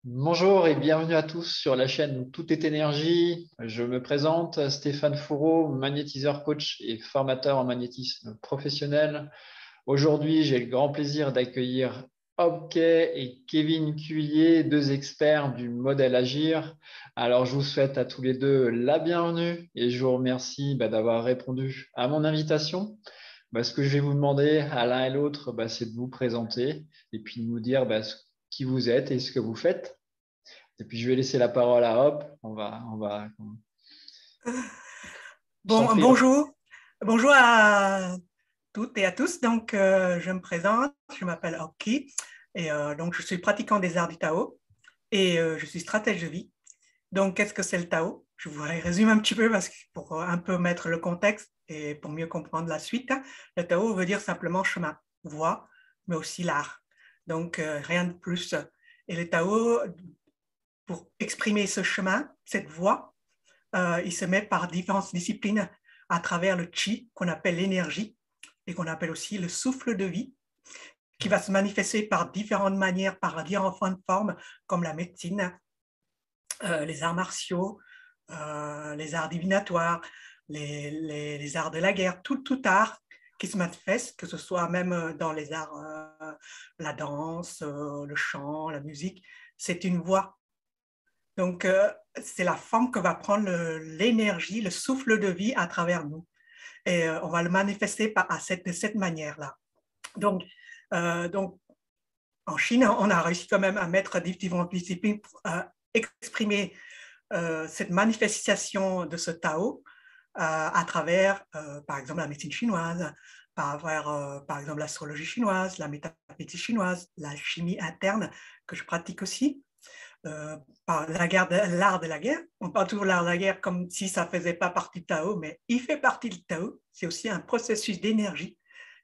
Bonjour et bienvenue à tous sur la chaîne où tout est énergie. Je me présente, Stéphane Fourreau, magnétiseur coach et formateur en magnétisme professionnel. Aujourd'hui, j'ai le grand plaisir d'accueillir Hopkey et Kevin Cuillier, deux experts du modèle Agir. Alors, je vous souhaite à tous les deux la bienvenue et je vous remercie d'avoir répondu à mon invitation. Ce que je vais vous demander à l'un et l'autre, c'est de vous présenter et puis de nous dire qui vous êtes et ce que vous faites. Et puis, je vais laisser la parole à Hop. Je t'en Bon, prie, Hop. bonjour à toutes et à tous. Donc, je me présente, je m'appelle Oki et donc je suis pratiquant des arts du Tao et je suis stratège de vie. Donc, qu'est-ce que c'est le Tao? Je vous résume un petit peu parce que pour un peu mettre le contexte et pour mieux comprendre la suite. Le Tao veut dire simplement chemin, voie, mais aussi l'art. Donc, rien de plus. Et le Tao, pour exprimer ce chemin, cette voie, il se met par différentes disciplines à travers le chi, qu'on appelle l'énergie, et qu'on appelle aussi le souffle de vie, qui va se manifester par différentes manières, par différentes formes, comme la médecine, les arts martiaux, les arts divinatoires, les arts de la guerre, tout art qui se manifeste, que ce soit même dans les arts, la danse, le chant, la musique, c'est une voix. Donc, c'est la forme que va prendre l'énergie, le souffle de vie à travers nous. Et on va le manifester de cette manière-là. Donc, donc, en Chine, on a réussi quand même à mettre différentes disciplines pour exprimer cette manifestation de ce Tao à travers, par exemple, la médecine chinoise, par exemple, l'astrologie chinoise, la métaphysique chinoise, la chimie interne que je pratique aussi, par l'art de la guerre. On parle toujours de l'art de la guerre comme si ça ne faisait pas partie du Tao, mais il fait partie du Tao. C'est aussi un processus d'énergie,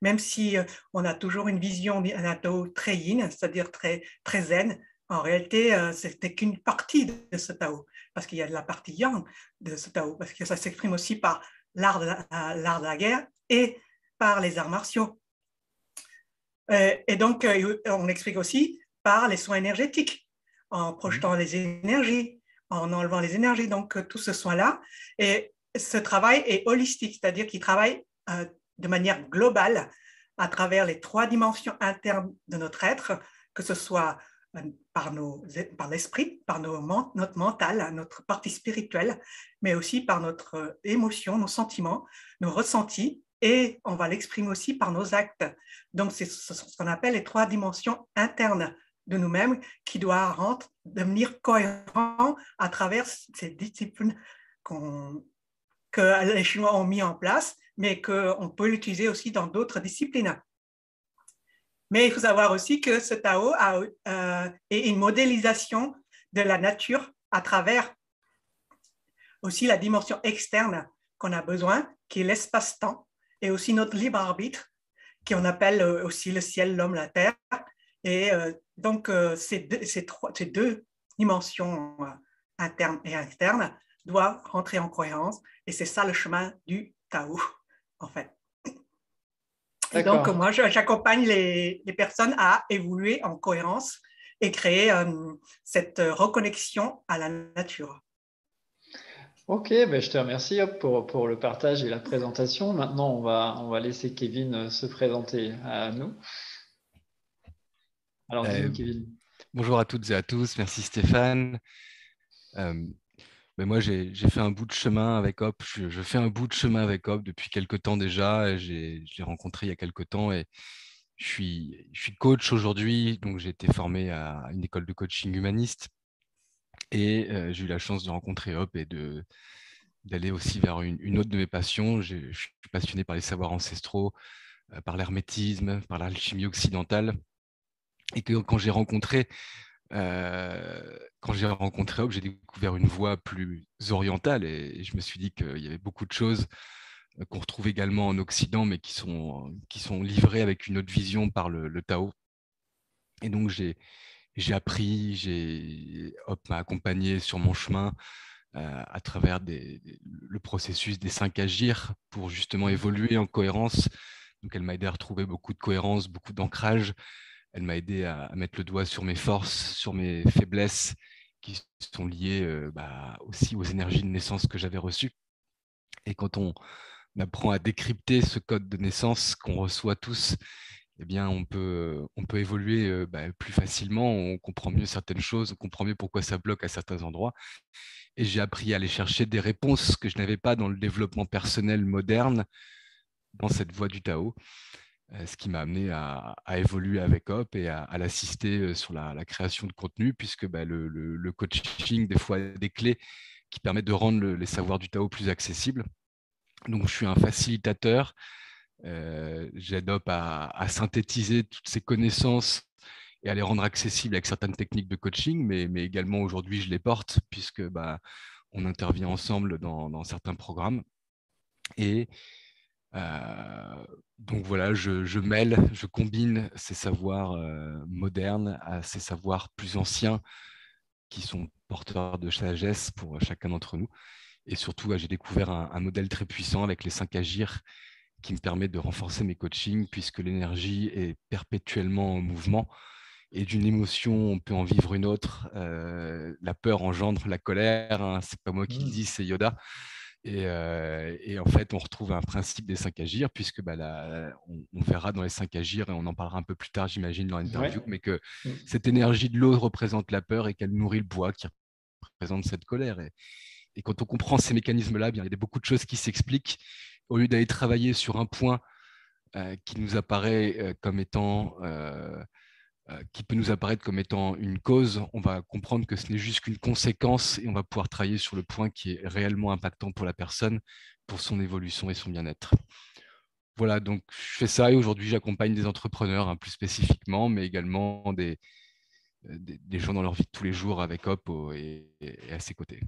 même si on a toujours une vision d'un Tao très yin, c'est-à-dire très zen. En réalité, c'était qu'une partie de ce Tao, parce qu'il y a de la partie yang de ce Tao, parce que ça s'exprime aussi par l'art de la guerre et par les arts martiaux. Et donc, on explique aussi par les soins énergétiques, en projetant les énergies, en enlevant les énergies, donc tout ce soin-là. Et ce travail est holistique, c'est-à-dire qu'il travaille de manière globale à travers les trois dimensions internes de notre être, que ce soit par l'esprit, par notre mental, notre partie spirituelle, mais aussi par notre émotion, nos sentiments, nos ressentis, et on va l'exprimer aussi par nos actes. Donc, c'est ce qu'on appelle les trois dimensions internes de nous-mêmes qui doivent devenir cohérents à travers ces disciplines que les Chinois ont mis en place, mais qu'on peut l'utiliser aussi dans d'autres disciplines. Mais il faut savoir aussi que ce Tao est une modélisation de la nature à travers aussi la dimension externe qu'on a besoin, qui est l'espace-temps, et aussi notre libre arbitre, qu'on appelle aussi le ciel, l'homme, la terre. Et donc, ces deux dimensions internes et externes doivent rentrer en cohérence. Et c'est ça le chemin du Tao, en fait. Et donc, D'accord. moi, j'accompagne les personnes à évoluer en cohérence et créer cette reconnexion à la nature. Ok, je te remercie Hop, pour le partage et la présentation. Maintenant, on va laisser Kevin se présenter à nous. Alors, dis-nous, Euh, Kevin. Bonjour à toutes et à tous, merci Stéphane. Euh, Moi, j'ai fait un bout de chemin avec Hop. Je fais un bout de chemin avec Hop depuis quelques temps déjà. Je l'ai rencontré il y a quelques temps et je suis coach aujourd'hui. Donc, j'ai été formé à une école de coaching humaniste et j'ai eu la chance de rencontrer Hop et d'aller aussi vers une autre de mes passions. Je suis passionné par les savoirs ancestraux, par l'hermétisme, par l'alchimie occidentale. Et que quand j'ai rencontré Hope, j'ai découvert une voie plus orientale et je me suis dit qu'il y avait beaucoup de choses qu'on retrouve également en Occident, mais qui sont livrées avec une autre vision par le Tao. Et donc, j'ai appris, Hop m'a accompagné sur mon chemin à travers le processus des 5 agirs pour justement évoluer en cohérence. Donc, elle m'a aidé à retrouver beaucoup de cohérence, beaucoup d'ancrage Elle m'a aidé à mettre le doigt sur mes forces, sur mes faiblesses qui sont liées aussi aux énergies de naissance que j'avais reçues. Et quand on apprend à décrypter ce code de naissance qu'on reçoit tous, eh bien, on peut évoluer plus facilement, on comprend mieux certaines choses, on comprend mieux pourquoi ça bloque à certains endroits. Et j'ai appris à aller chercher des réponses que je n'avais pas dans le développement personnel moderne, dans cette voie du Tao, ce qui m'a amené à évoluer avec Hop et à l'assister sur la création de contenu, puisque le coaching, des fois, a des clés qui permettent de rendre les savoirs du Tao plus accessibles. Donc, je suis un facilitateur. J'aide Hop à synthétiser toutes ces connaissances et à les rendre accessibles avec certaines techniques de coaching, mais également aujourd'hui, je les porte puisque on intervient ensemble dans certains programmes. Et donc voilà, je mêle, je combine ces savoirs modernes à ces savoirs plus anciens qui sont porteurs de sagesse pour chacun d'entre nous. Et surtout, j'ai découvert un modèle très puissant avec les 5 agirs qui me permet de renforcer mes coachings puisque l'énergie est perpétuellement en mouvement. Et d'une émotion, on peut en vivre une autre. La peur engendre la colère. Hein, c'est pas moi qui le dis, c'est Yoda. Et en fait, on retrouve un principe des 5 agirs, puisque on verra dans les 5 agirs, et on en parlera un peu plus tard, j'imagine, dans l'interview, mais que cette énergie de l'eau représente la peur et qu'elle nourrit le bois qui représente cette colère. Et quand on comprend ces mécanismes-là, il y a beaucoup de choses qui s'expliquent. Au lieu d'aller travailler sur un point qui nous apparaît comme étant qui peut nous apparaître comme étant une cause, on va comprendre que ce n'est juste qu'une conséquence et on va pouvoir travailler sur le point qui est réellement impactant pour la personne, pour son évolution et son bien-être. Voilà, donc je fais ça et aujourd'hui j'accompagne des entrepreneurs plus spécifiquement, mais également des gens dans leur vie de tous les jours avec Hop et à ses côtés.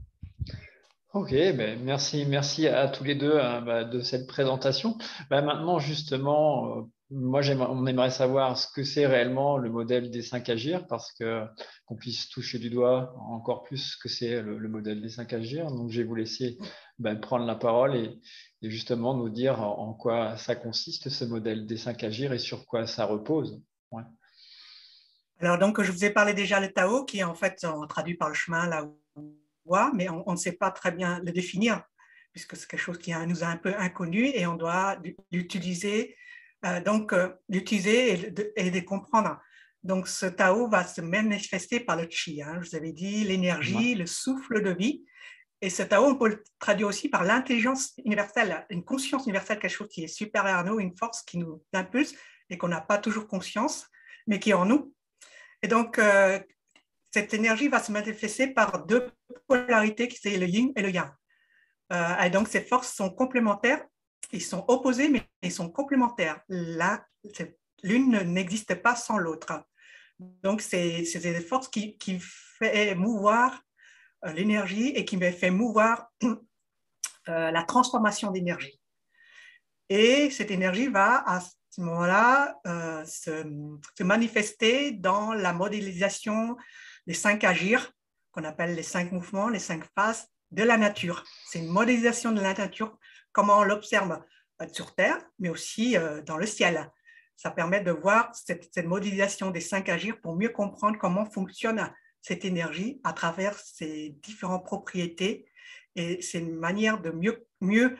Ok, merci à tous les deux de cette présentation. Maintenant, justement, on aimerait savoir ce que c'est réellement le modèle des 5 agirs, parce qu'on puisse toucher du doigt encore plus ce que c'est le modèle des 5 agirs. Donc, je vais vous laisser prendre la parole et justement nous dire en quoi ça consiste, ce modèle des 5 agirs, et sur quoi ça repose. Ouais. Alors, donc, je vous ai parlé déjà le Tao, qui est en fait traduit par le chemin, là où mais on ne sait pas très bien le définir, puisque c'est quelque chose qui nous est un peu inconnu et on doit l'utiliser, l'utiliser et de comprendre. Donc, ce Tao va se manifester par le Qi. Hein, je vous avais dit l'énergie, le souffle de vie. Et ce Tao, on peut le traduire aussi par l'intelligence universelle, une conscience universelle, quelque chose qui est supérieur à nous, une force qui nous impulse et qu'on n'a pas toujours conscience, mais qui est en nous. Et donc, cette énergie va se manifester par 2 polarités, qui c'est le yin et le yang. Et donc, ces forces sont complémentaires. Ils sont opposés, mais ils sont complémentaires. L'une n'existe pas sans l'autre. Donc, c'est des forces qui font mouvoir l'énergie et qui fait mouvoir la transformation d'énergie. Et cette énergie va, à ce moment-là, se manifester dans la modélisation des 5 agirs, qu'on appelle les 5 mouvements, les 5 phases de la nature. C'est une modélisation de la nature, comment on l'observe sur Terre, mais aussi dans le ciel. Ça permet de voir cette modélisation des 5 agirs pour mieux comprendre comment fonctionne cette énergie à travers ses différentes propriétés. Et c'est une manière de mieux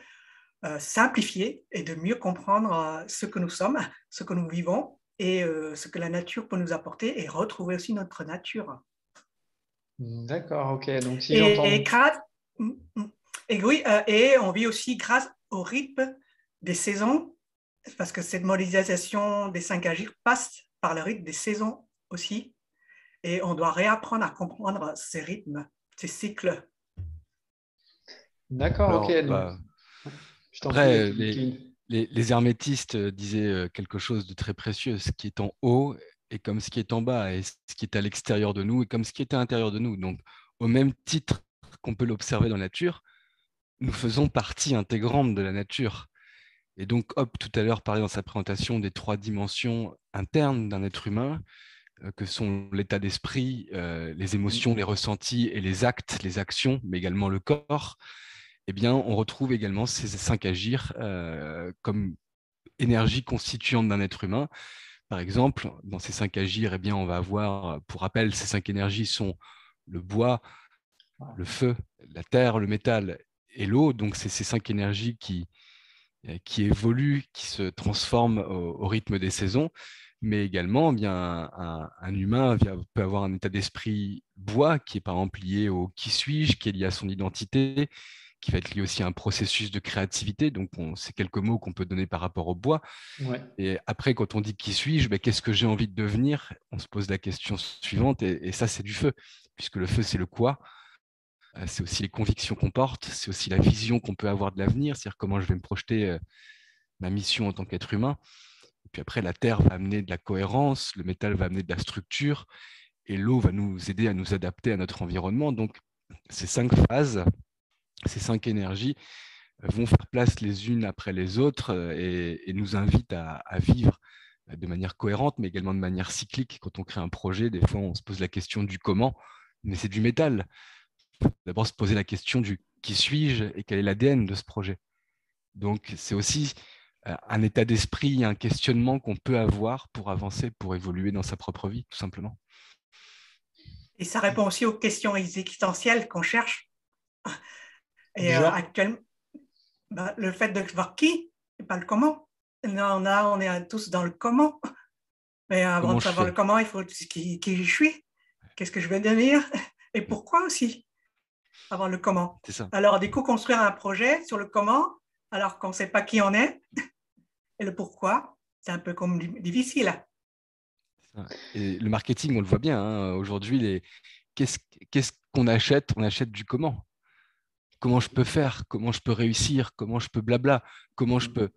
simplifier et de mieux comprendre ce que nous sommes, ce que nous vivons et ce que la nature peut nous apporter, et retrouver aussi notre nature. D'accord, ok. Donc, si j'entends... Et on vit aussi grâce au rythme des saisons, parce que cette modélisation des 5 agirs passe par le rythme des saisons aussi, et on doit réapprendre à comprendre ces rythmes, ces cycles. D'accord, alors, ok. Donc, après, les hermétistes disaient quelque chose de très précieux: ce qui est en haut est comme ce qui est en bas, et ce qui est à l'extérieur de nous est comme ce qui est à l'intérieur de nous. Donc, au même titre qu'on peut l'observer dans la nature, nous faisons partie intégrante de la nature. Et donc, Hop, tout à l'heure, parlait dans sa présentation des 3 dimensions internes d'un être humain, que sont l'état d'esprit, les émotions, les ressentis et les actes, les actions, mais également le corps. Eh bien, on retrouve également ces 5 agirs comme énergie constituante d'un être humain, par exemple, dans ces 5 agir, eh bien, on va avoir, pour rappel, ces 5 énergies sont le bois, le feu, la terre, le métal et l'eau. Donc, c'est ces 5 énergies qui évoluent, qui se transforment au rythme des saisons. Mais également, eh bien, un humain peut avoir un état d'esprit bois qui est par exemple lié au qui suis-je, qui est lié à son identité, qui va être lié aussi à un processus de créativité. Donc, c'est quelques mots qu'on peut donner par rapport au bois. Ouais. Et après, quand on dit qui suis-je, ben, qu'est-ce que j'ai envie de devenir? On se pose la question suivante, et ça, c'est du feu, puisque le feu, c'est le quoi. C'est aussi les convictions qu'on porte, c'est aussi la vision qu'on peut avoir de l'avenir, c'est-à-dire comment je vais me projeter ma mission en tant qu'être humain. Et puis après, la terre va amener de la cohérence, le métal va amener de la structure, et l'eau va nous aider à nous adapter à notre environnement. Donc, ces 5 phases, ces 5 énergies vont faire place les unes après les autres et nous invitent à vivre de manière cohérente, mais également de manière cyclique. Quand on crée un projet, des fois, on se pose la question du comment, mais c'est du métal. D'abord, se poser la question du qui suis-je et quel est l'ADN de ce projet. Donc, c'est aussi un état d'esprit, un questionnement qu'on peut avoir pour avancer, pour évoluer dans sa propre vie, tout simplement. Et ça répond aussi aux questions existentielles qu'on cherche. Et Genre, actuellement, le fait de voir qui et pas le comment. Là, on est tous dans le comment. Mais avant Comment de je savoir fais? le comment, il faut qui je suis, qu'est-ce que je vais devenir et pourquoi aussi, avant le comment. C'est ça. Alors, du coup, construire un projet sur le comment, alors qu'on ne sait pas qui on est, et le pourquoi, c'est un peu comme difficile. Et le marketing, on le voit bien, hein. Aujourd'hui, qu'est-ce qu'on achète? On achète du comment. Comment je peux faire? Comment je peux réussir? Comment je peux blabla? Comment je peux...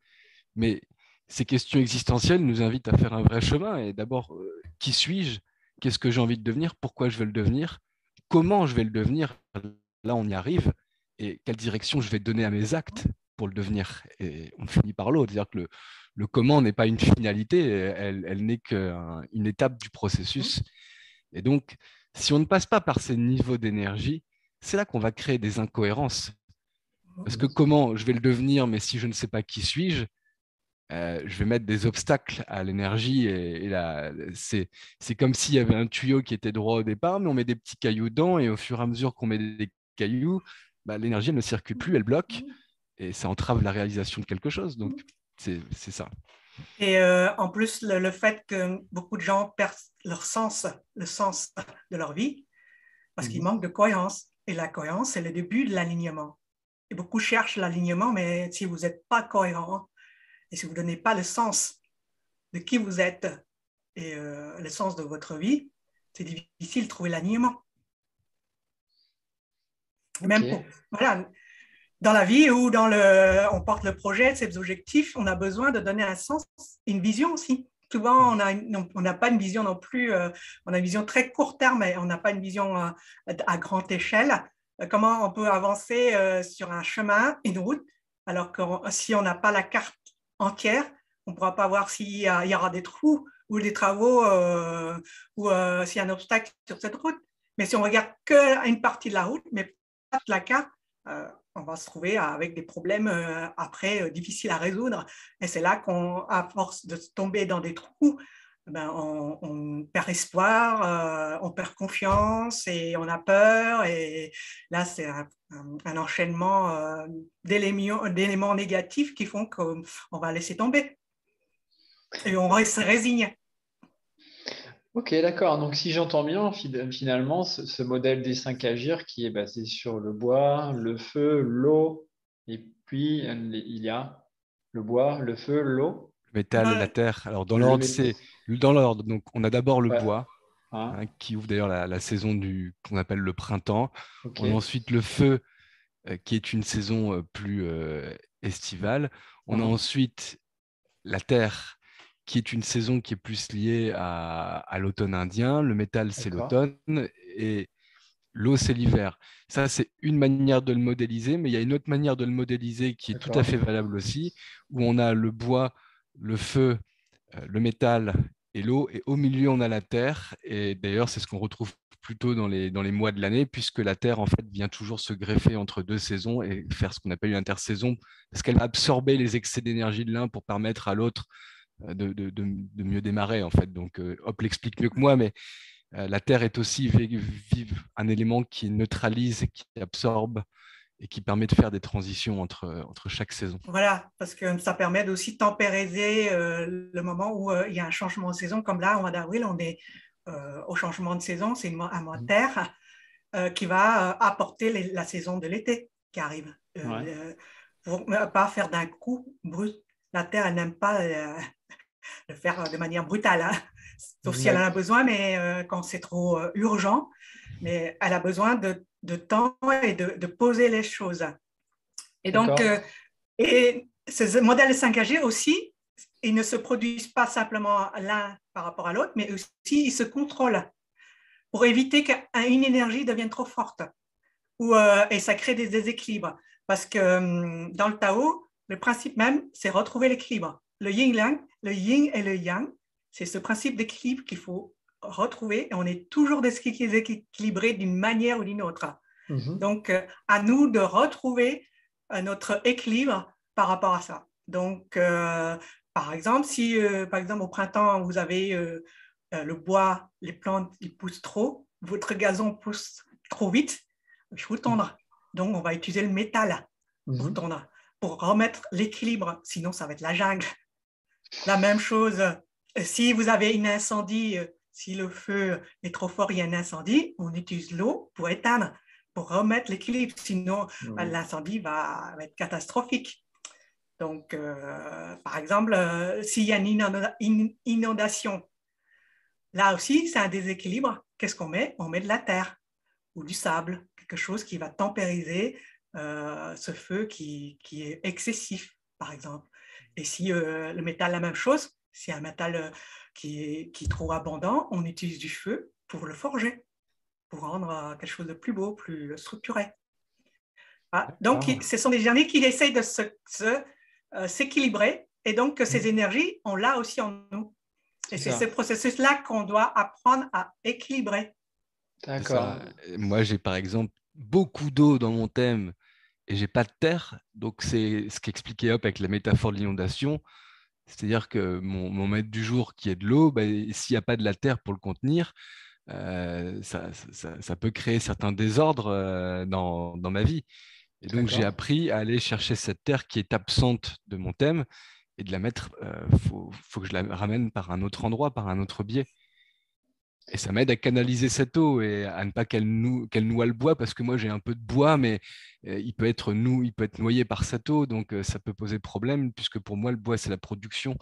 Mais ces questions existentielles nous invitent à faire un vrai chemin. Et d'abord, qui suis-je? Qu'est-ce que j'ai envie de devenir? Pourquoi je veux le devenir? Comment je vais le devenir? Là, on y arrive. Et quelle direction je vais donner à mes actes pour le devenir? Et on finit par l'autre. C'est-à-dire que le comment n'est pas une finalité, elle n'est qu'une étape du processus. Et donc, si on ne passe pas par ces niveaux d'énergie, c'est là qu'on va créer des incohérences. Parce que comment je vais le devenir, mais si je ne sais pas qui suis-je, je vais mettre des obstacles à l'énergie. Et là, c'est comme s'il y avait un tuyau qui était droit au départ, mais on met des petits cailloux dedans, et au fur et à mesure qu'on met des cailloux, bah, l'énergie elle ne circule plus, elle bloque, et ça entrave la réalisation de quelque chose. Donc, c'est ça. Et en plus, le fait que beaucoup de gens perdent leur sens, le sens de leur vie, parce qu'il manque de cohérence. Et la cohérence, c'est le début de l'alignement. Et beaucoup cherchent l'alignement, mais si vous n'êtes pas cohérent et si vous ne donnez pas le sens de qui vous êtes et le sens de votre vie, c'est difficile de trouver l'alignement. Même pour, voilà, dans la vie ou on porte le projet, ses objectifs, on a besoin de donner un sens, une vision aussi. Souvent, on n'a pas une vision non plus, on a une vision très court terme, mais on n'a pas une vision à grande échelle. Comment on peut avancer sur un chemin, une route, alors que si on n'a pas la carte entière, on ne pourra pas voir s'il y aura des trous ou des travaux ou s'il y a un obstacle sur cette route. Mais si on regarde qu'une partie de la route, mais pas de la carte, on va se trouver avec des problèmes après difficiles à résoudre. Et c'est là qu'à force de tomber dans des trous, on perd espoir, on perd confiance et on a peur. Et là, c'est un enchaînement d'éléments négatifs qui font qu'on va laisser tomber. Et on va se résigner. Ok, d'accord. Donc, si j'entends bien, finalement, ce modèle des 5 agirs qui est basé sur le bois, le feu, l'eau, et puis il y a le bois, le feu, l'eau. Le métal et la terre. Alors, dans Le l'ordre, métal. c'est dans l'ordre. Donc, on a d'abord le Ouais. bois, Hein, qui ouvre d'ailleurs la saison qu'on appelle le printemps. ok. On a ensuite le feu, qui est une saison plus estivale. On a Hein, ensuite la terre, qui est une saison qui est plus liée à l'automne indien. Le métal, c'est d'accord. l'automne. Et l'eau, c'est l'hiver. Ça, c'est une manière de le modéliser, mais il y a une autre manière de le modéliser qui est tout à D'accord. fait valable aussi, où on a le bois, le feu, le métal et l'eau, et au milieu, on a la terre. Et d'ailleurs, c'est ce qu'on retrouve plutôt dans les mois de l'année, puisque la terre, en fait, vient toujours se greffer entre deux saisons et faire ce qu'on appelle une intersaison, parce qu'elle va absorber les excès d'énergie de l'un pour permettre à l'autre de mieux démarrer, en fait. Donc, Hop l'explique mieux que moi, mais la Terre est aussi un élément qui neutralise et qui absorbe et qui permet de faire des transitions entre chaque saison. Voilà, parce que ça permet aussi de tempériser le moment où il y a un changement de saison. Comme là, au mois d'avril, on est au changement de saison, c'est un mois de terre qui va apporter la saison de l'été qui arrive. Pour ne pas faire d'un coup brut. La terre, elle n'aime pas le faire de manière brutale, hein. Sauf si elle en a besoin, mais quand c'est trop urgent. Mais elle a besoin de temps et de poser les choses. Et donc, et ces modèles de 5AG aussi, ils ne se produisent pas simplement l'un par rapport à l'autre, mais aussi ils se contrôlent pour éviter qu'une énergie devienne trop forte et ça crée des déséquilibres. Parce que dans le Tao, le principe même, c'est retrouver l'équilibre. Le yin-yang, le yin et le yang, c'est ce principe d'équilibre qu'il faut retrouver et on est toujours déséquilibré d'une manière ou d'une autre. Donc, à nous de retrouver notre équilibre par rapport à ça. Donc, par exemple, si par exemple, au printemps, vous avez le bois, les plantes, ils poussent trop, votre gazon pousse trop vite, il faut tondre. Donc, on va utiliser le métal pour tondre, pour remettre l'équilibre. Sinon, ça va être la jungle. La même chose, si vous avez un incendie, si le feu est trop fort, il y a un incendie, on utilise l'eau pour éteindre, pour remettre l'équilibre. Sinon, l'incendie va être catastrophique. Donc, par exemple, s'il y a une inondation, là aussi, c'est un déséquilibre. Qu'est-ce qu'on met? On met de la terre ou du sable, quelque chose qui va tempériser ce feu qui est excessif, par exemple. Et si le métal, la même chose, si un métal qui est trop abondant, on utilise du feu pour le forger, pour rendre quelque chose de plus beau, plus structuré. Voilà. Donc, ce sont des énergies qui essayent de s'équilibrer. Et donc, ces énergies, on l'a aussi en nous. Et c'est ce processus-là qu'on doit apprendre à équilibrer. D'accord. Moi, j'ai par exemple beaucoup d'eau dans mon thème et j'ai pas de terre. Donc, c'est ce qu'expliquait Hop avec la métaphore de l'inondation. C'est-à-dire que mon maître du jour qui est de l'eau, s'il n'y a pas de la terre pour le contenir, ça peut créer certains désordres dans ma vie. Et donc, j'ai appris à aller chercher cette terre qui est absente de mon thème et de la mettre, faut que je la ramène par un autre endroit, par un autre biais. Et ça m'aide à canaliser cette eau et à ne pas qu'elle noie le bois, parce que moi j'ai un peu de bois, mais il peut être noyé par cette eau, donc ça peut poser problème, puisque pour moi le bois c'est la production,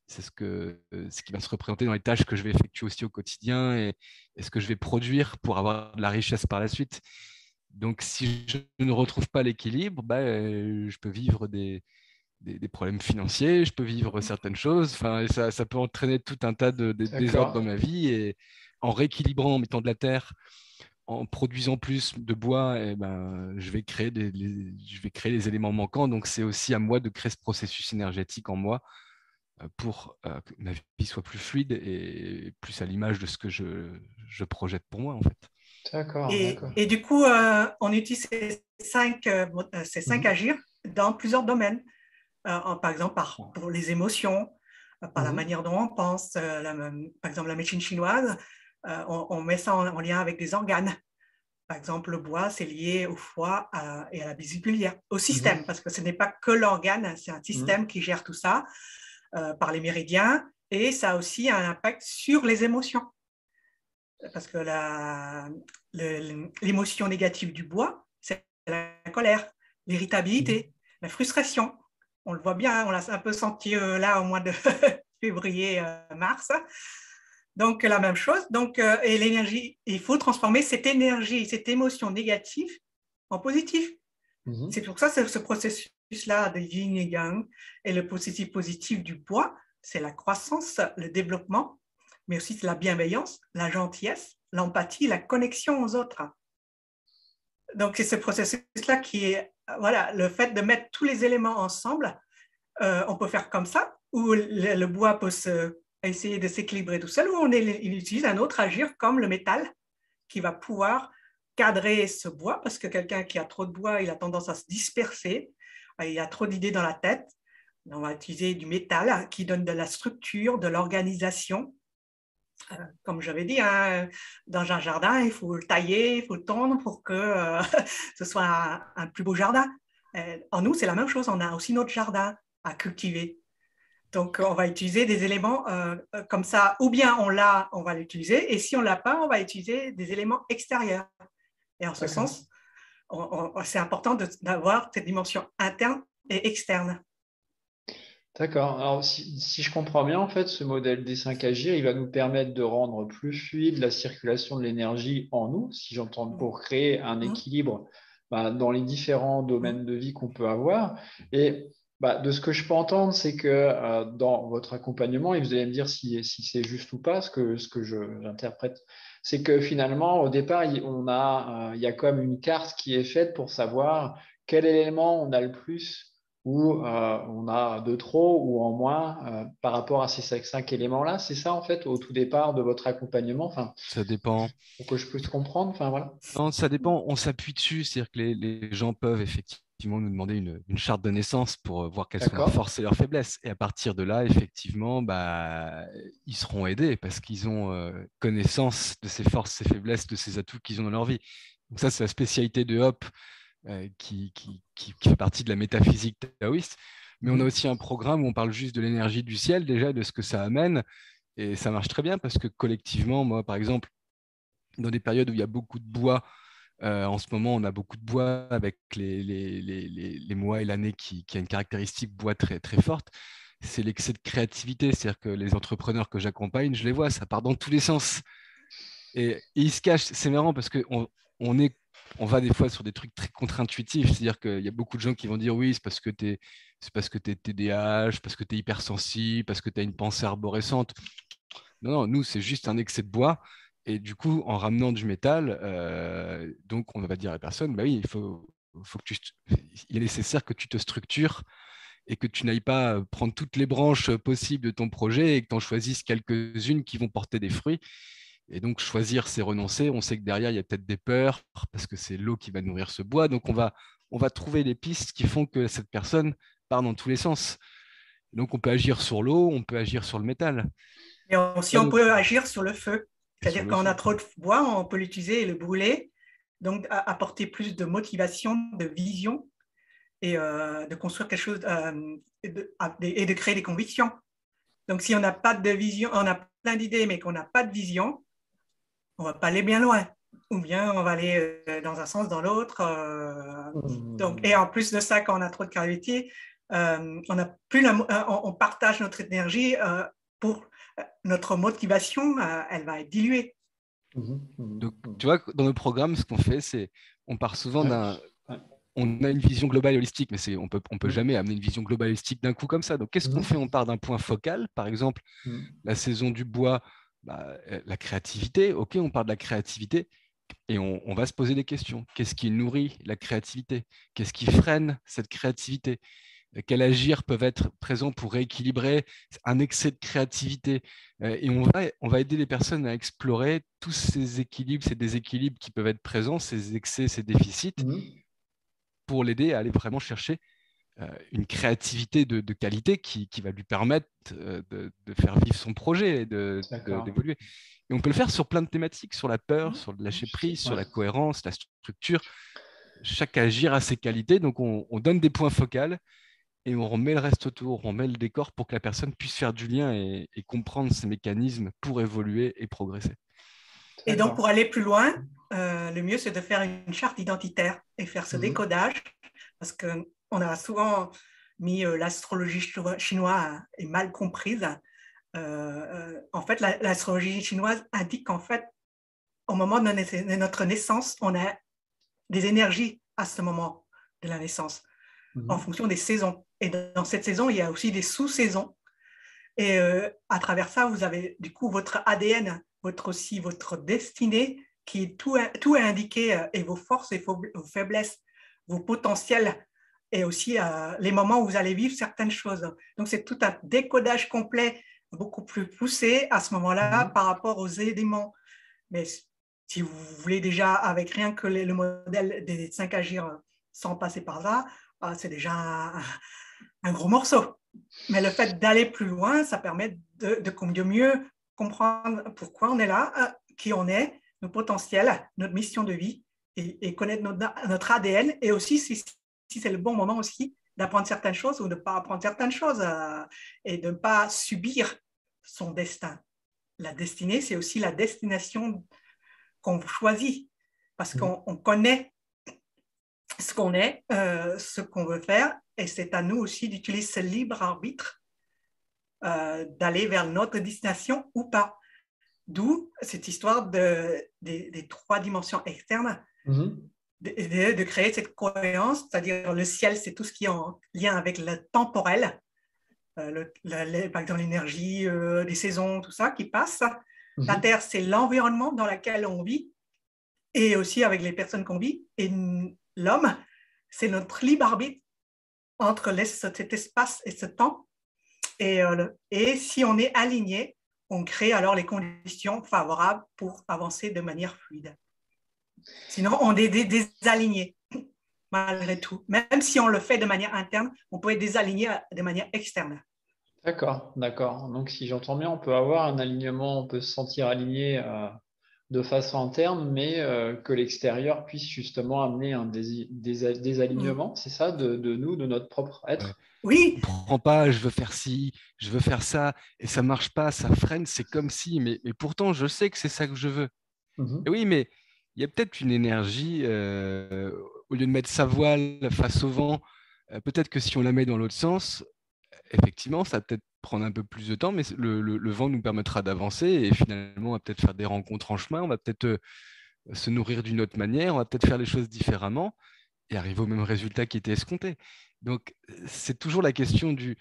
c'est ce qui va se représenter dans les tâches que je vais effectuer aussi au quotidien et ce que je vais produire pour avoir de la richesse par la suite. Donc si je ne retrouve pas l'équilibre, je peux vivre des problèmes financiers, je peux vivre certaines choses, enfin, ça peut entraîner tout un tas de désordres dans ma vie, et en rééquilibrant, en mettant de la terre, en produisant plus de bois, je vais créer les éléments manquants. Donc c'est aussi à moi de créer ce processus énergétique en moi pour que ma vie soit plus fluide et plus à l'image de ce que je projette pour moi, en fait. D'accord. Et du coup, on utilise ces cinq agirs dans plusieurs domaines. Par exemple, pour les émotions, par la manière dont on pense. Par exemple, la médecine chinoise, on met ça en lien avec des organes. Par exemple, le bois, c'est lié au foie et à la vessie biliaire, au système, parce que ce n'est pas que l'organe, c'est un système qui gère tout ça par les méridiens, et ça a aussi un impact sur les émotions. Parce que l'émotion négative du bois, c'est la colère, l'irritabilité, la frustration. On le voit bien, on l'a un peu senti là au mois de février, mars. Donc, la même chose. Donc, et l'énergie, il faut transformer cette énergie, cette émotion négative en positif. C'est pour ça que ce processus-là de yin et yang et le processus positif du bois, c'est la croissance, le développement, mais aussi la bienveillance, la gentillesse, l'empathie, la connexion aux autres. Donc, c'est ce processus-là qui est, voilà, le fait de mettre tous les éléments ensemble. On peut faire comme ça, où le bois peut essayer de s'équilibrer tout seul, ou il utilise un autre agir comme le métal, qui va pouvoir cadrer ce bois, parce que quelqu'un qui a trop de bois, il a tendance à se disperser, il a trop d'idées dans la tête, On va utiliser du métal qui donne de la structure, de l'organisation. Comme j'avais dit, hein, dans un jardin, il faut le tailler, il faut le tondre pour que ce soit un plus beau jardin. En nous, c'est la même chose. On a aussi notre jardin à cultiver. Donc, on va utiliser des éléments comme ça. Ou bien on l'a, on va l'utiliser. Et si on ne l'a pas, on va utiliser des éléments extérieurs. Et en ce sens, c'est important d'avoir cette dimension interne et externe. D'accord. Alors, si je comprends bien, en fait, ce modèle D5 Agir, il va nous permettre de rendre plus fluide la circulation de l'énergie en nous, si j'entends, pour créer un équilibre dans les différents domaines de vie qu'on peut avoir. Et de ce que je peux entendre, c'est que dans votre accompagnement, et vous allez me dire si c'est juste ou pas, ce que j'interprète, c'est que finalement, au départ, il y a comme une carte qui est faite pour savoir quel élément on a le plus ou on a de trop ou en moins par rapport à ces 5 éléments-là. C'est ça, en fait, au tout départ de votre accompagnement, enfin, Ça dépend. pour que je puisse comprendre. Enfin, voilà. Non, ça dépend. On s'appuie dessus. C'est-à-dire que les gens peuvent effectivement nous demander une charte de naissance pour voir quelles sont leurs forces et leurs faiblesses. Et à partir de là, effectivement, ils seront aidés parce qu'ils ont connaissance de ces forces, ces faiblesses, de ces atouts qu'ils ont dans leur vie. Donc ça, c'est la spécialité de Hop qui fait partie de la métaphysique taoïste. Mais on a aussi un programme où on parle juste de l'énergie du ciel, déjà, de ce que ça amène. Et ça marche très bien parce que collectivement, moi, par exemple, dans des périodes où il y a beaucoup de bois, en ce moment, on a beaucoup de bois avec les mois et l'année qui a une caractéristique bois très, très forte. C'est l'excès de créativité. C'est-à-dire que les entrepreneurs que j'accompagne, je les vois, ça part dans tous les sens. Et ils se cachent. C'est marrant parce qu'on on va des fois sur des trucs très contre-intuitifs. C'est-à-dire qu'il y a beaucoup de gens qui vont dire oui, c'est parce que tu es TDAH, parce que tu es hypersensible, parce que tu as une pensée arborescente. Non, nous, c'est juste un excès de bois. Et du coup, en ramenant du métal, donc on va dire à la personne, bah oui, il est nécessaire que tu te structures et que tu n'ailles pas prendre toutes les branches possibles de ton projet et que tu en choisisses quelques-unes qui vont porter des fruits. Et donc, choisir, c'est renoncer. On sait que derrière, il y a peut-être des peurs parce que c'est l'eau qui va nourrir ce bois. Donc, on va trouver des pistes qui font que cette personne part dans tous les sens. Donc, on peut agir sur l'eau, on peut agir sur le métal. Et aussi, on peut agir sur le feu. C'est-à-dire quand on a trop de bois, on peut l'utiliser et le brûler. Donc, apporter plus de motivation, de vision et de construire quelque chose et de créer des convictions. Donc, si on n'a pas de vision, on a plein d'idées, mais qu'on n'a pas de vision, on ne va pas aller bien loin. Ou bien on va aller dans un sens, dans l'autre. Donc, et en plus de ça, quand on a trop de créativité, on partage notre énergie pour notre motivation, elle va être diluée. Donc, tu vois, dans nos programmes, ce qu'on fait, c'est on part souvent on a une vision globale et holistique, mais on peut jamais amener une vision globale et holistique d'un coup comme ça. Donc, qu'est-ce qu'on fait? On part d'un point focal, par exemple, la saison du bois, la créativité. OK, on part de la créativité et on va se poser des questions. Qu'est-ce qui nourrit la créativité? Qu'est-ce qui freine cette créativité? Quels agir peuvent être présents pour rééquilibrer un excès de créativité? Et on va aider les personnes à explorer tous ces équilibres, ces déséquilibres qui peuvent être présents, ces excès, ces déficits, pour l'aider à aller vraiment chercher une créativité de qualité qui va lui permettre de faire vivre son projet et d'évoluer. Et on peut le faire sur plein de thématiques, sur la peur, sur le lâcher prise, sur la cohérence, la structure. Chaque agir a ses qualités, donc on donne des points focaux et on remet le reste autour, on met le décor pour que la personne puisse faire du lien et comprendre ces mécanismes pour évoluer et progresser. Et donc, pour aller plus loin, le mieux, c'est de faire une charte identitaire et faire ce décodage, parce qu'on a souvent mis l'astrologie chinoise est mal comprise. En fait, l'astrologie chinoise indique qu'en fait, au moment de notre naissance, on a des énergies à ce moment de la naissance, en fonction des saisons. Et dans cette saison, il y a aussi des sous-saisons. Et à travers ça, vous avez du coup votre ADN, votre destinée, qui est tout est indiqué, et vos forces et vos faiblesses, vos potentiels, et aussi les moments où vous allez vivre certaines choses. Donc, c'est tout un décodage complet, beaucoup plus poussé à ce moment-là par rapport aux éléments. Mais si vous voulez déjà, avec rien que le modèle des 5 agirs sans passer par là, c'est déjà un gros morceau. Mais le fait d'aller plus loin, ça permet de mieux comprendre pourquoi on est là, qui on est, nos potentiels, notre mission de vie et connaître notre ADN et aussi si c'est le bon moment aussi d'apprendre certaines choses ou de ne pas apprendre certaines choses et de ne pas subir son destin. La destinée, c'est aussi la destination qu'on choisit parce qu'on connaît ce qu'on est, ce qu'on veut faire et c'est à nous aussi d'utiliser ce libre arbitre d'aller vers notre destination ou pas. D'où cette histoire des 3 dimensions externes, de créer cette cohérence, c'est-à-dire le ciel, c'est tout ce qui est en lien avec le temporel, par exemple l'énergie, les saisons, tout ça qui passe. La Terre, c'est l'environnement dans lequel on vit et aussi avec les personnes qu'on vit. Et l'homme, c'est notre libre arbitre entre cet espace et ce temps. Et si on est aligné, on crée alors les conditions favorables pour avancer de manière fluide. Sinon, on est désaligné, malgré tout. Même si on le fait de manière interne, on peut être désaligné de manière externe. D'accord. Donc, si j'entends bien, on peut avoir un alignement, on peut se sentir aligné de façon interne, mais que l'extérieur puisse justement amener un désalignement, c'est ça, de nous, de notre propre être. Ouais. Oui. Je ne comprends pas, je veux faire ci, je veux faire ça, et ça ne marche pas, ça freine, c'est comme si, mais pourtant, je sais que c'est ça que je veux. Et oui, mais il y a peut-être une énergie, au lieu de mettre sa voile face au vent, peut-être que si on la met dans l'autre sens, effectivement, ça va peut-être prendre un peu plus de temps, mais le vent nous permettra d'avancer et finalement, on va peut-être faire des rencontres en chemin, on va peut-être se nourrir d'une autre manière, on va peut-être faire les choses différemment et arriver au même résultat qui était escompté. Donc, c'est toujours la question du...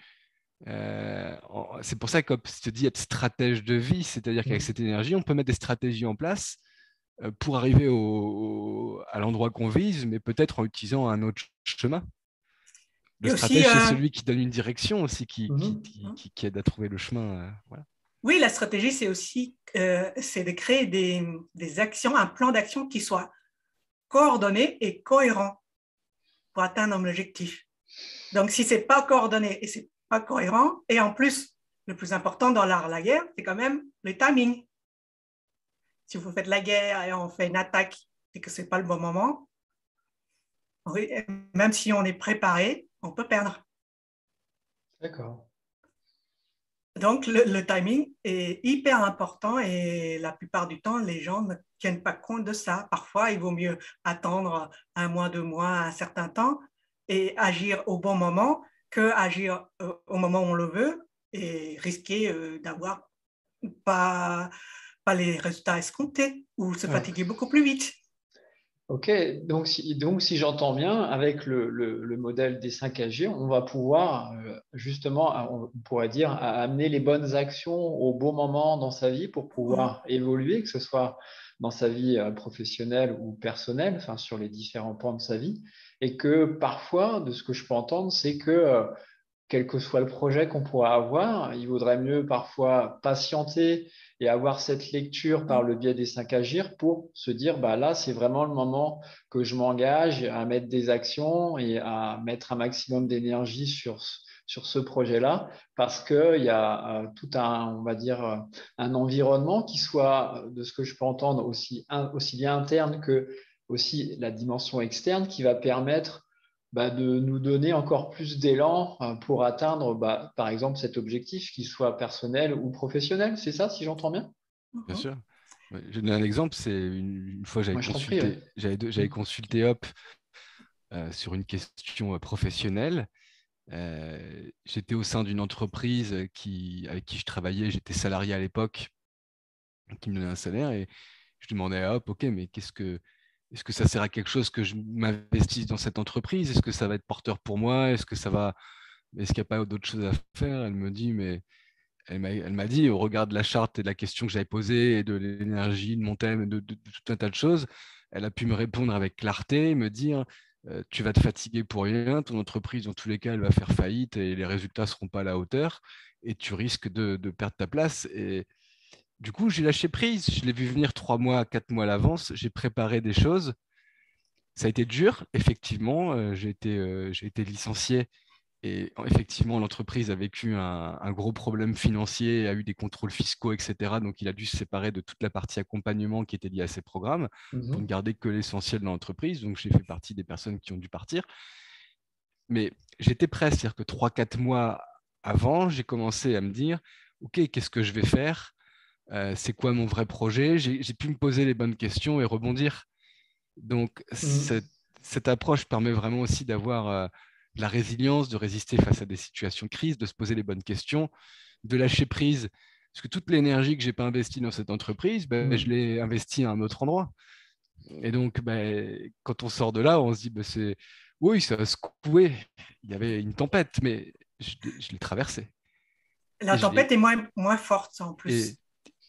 c'est pour ça que je te dis être stratège de vie, c'est-à-dire qu'avec cette énergie, on peut mettre des stratégies en place pour arriver à l'endroit qu'on vise, mais peut-être en utilisant un autre chemin. Le stratège, c'est celui qui donne une direction aussi, qui aide à trouver le chemin. Voilà. Oui, la stratégie, c'est aussi c'est de créer des actions, un plan d'action qui soit coordonné et cohérent pour atteindre un objectif. Donc, si ce n'est pas coordonné et ce n'est pas cohérent, et en plus, le plus important dans l'art de la guerre, c'est quand même le timing. Si vous faites la guerre et on fait une attaque et que ce n'est pas le bon moment, même si on est préparé, on peut perdre. D'accord. Donc, le timing est hyper important et la plupart du temps, les gens ne tiennent pas compte de ça. Parfois, il vaut mieux attendre 1 mois, 2 mois, un certain temps et agir au bon moment que agir au moment où on le veut et risquer d'avoir pas les résultats escomptés ou se fatiguer beaucoup plus vite. Ok, donc si j'entends bien, avec le modèle des 5 AG, on va pouvoir justement, on pourrait dire, amener les bonnes actions au bon moment dans sa vie pour pouvoir évoluer, que ce soit dans sa vie professionnelle ou personnelle, enfin sur les différents pans de sa vie, et que parfois, de ce que je peux entendre, c'est que quel que soit le projet qu'on pourra avoir, il vaudrait mieux parfois patienter et avoir cette lecture par le biais des 5 agir pour se dire, bah là, c'est vraiment le moment que je m'engage à mettre des actions et à mettre un maximum d'énergie sur ce projet-là, parce qu'il y a tout on va dire, un environnement qui soit, de ce que je peux entendre, aussi bien interne que aussi la dimension externe qui va permettre de nous donner encore plus d'élan pour atteindre, par exemple, cet objectif, qu'il soit personnel ou professionnel. C'est ça, si j'entends bien? Bien sûr. Je donne un exemple. C'est une fois, j'avais consulté Hop sur une question professionnelle. J'étais au sein d'une entreprise avec qui je travaillais. J'étais salarié à l'époque, qui me donnait un salaire. Et je demandais à Hop, OK, mais est-ce que ça sert à quelque chose que je m'investisse dans cette entreprise? Est-ce que ça va être porteur pour moi? Est-ce qu'il n'y a pas d'autres choses à faire? Elle m'a dit, au regard de la charte et de la question que j'avais posée et de l'énergie, de mon thème, de tout un tas de choses, elle a pu me répondre avec clarté, me dire, tu vas te fatiguer pour rien, ton entreprise, dans tous les cas, elle va faire faillite et les résultats ne seront pas à la hauteur et tu risques de perdre ta place. Et du coup, j'ai lâché prise. Je l'ai vu venir 3 mois, 4 mois à l'avance. J'ai préparé des choses. Ça a été dur, effectivement. J'ai été licencié Et effectivement, l'entreprise a vécu un gros problème financier, a eu des contrôles fiscaux, etc. Donc, il a dû se séparer de toute la partie accompagnement qui était liée à ces programmes pour ne garder que l'essentiel de l'entreprise. Donc, j'ai fait partie des personnes qui ont dû partir. Mais j'étais prêt, c'est-à-dire que 3-4 mois avant, j'ai commencé à me dire, OK, qu'est-ce que je vais faire? C'est quoi mon vrai projet? J'ai pu me poser les bonnes questions et rebondir. Donc, cette approche permet vraiment aussi d'avoir de la résilience, de résister face à des situations de crise, de se poser les bonnes questions, de lâcher prise. Parce que toute l'énergie que je n'ai pas investie dans cette entreprise, ben, je l'ai investie à un autre endroit. Et donc, ben, quand on sort de là, on se dit, ben, oui, ça a secoué. Il y avait une tempête, mais je l'ai traversée. La tempête est moins forte en plus.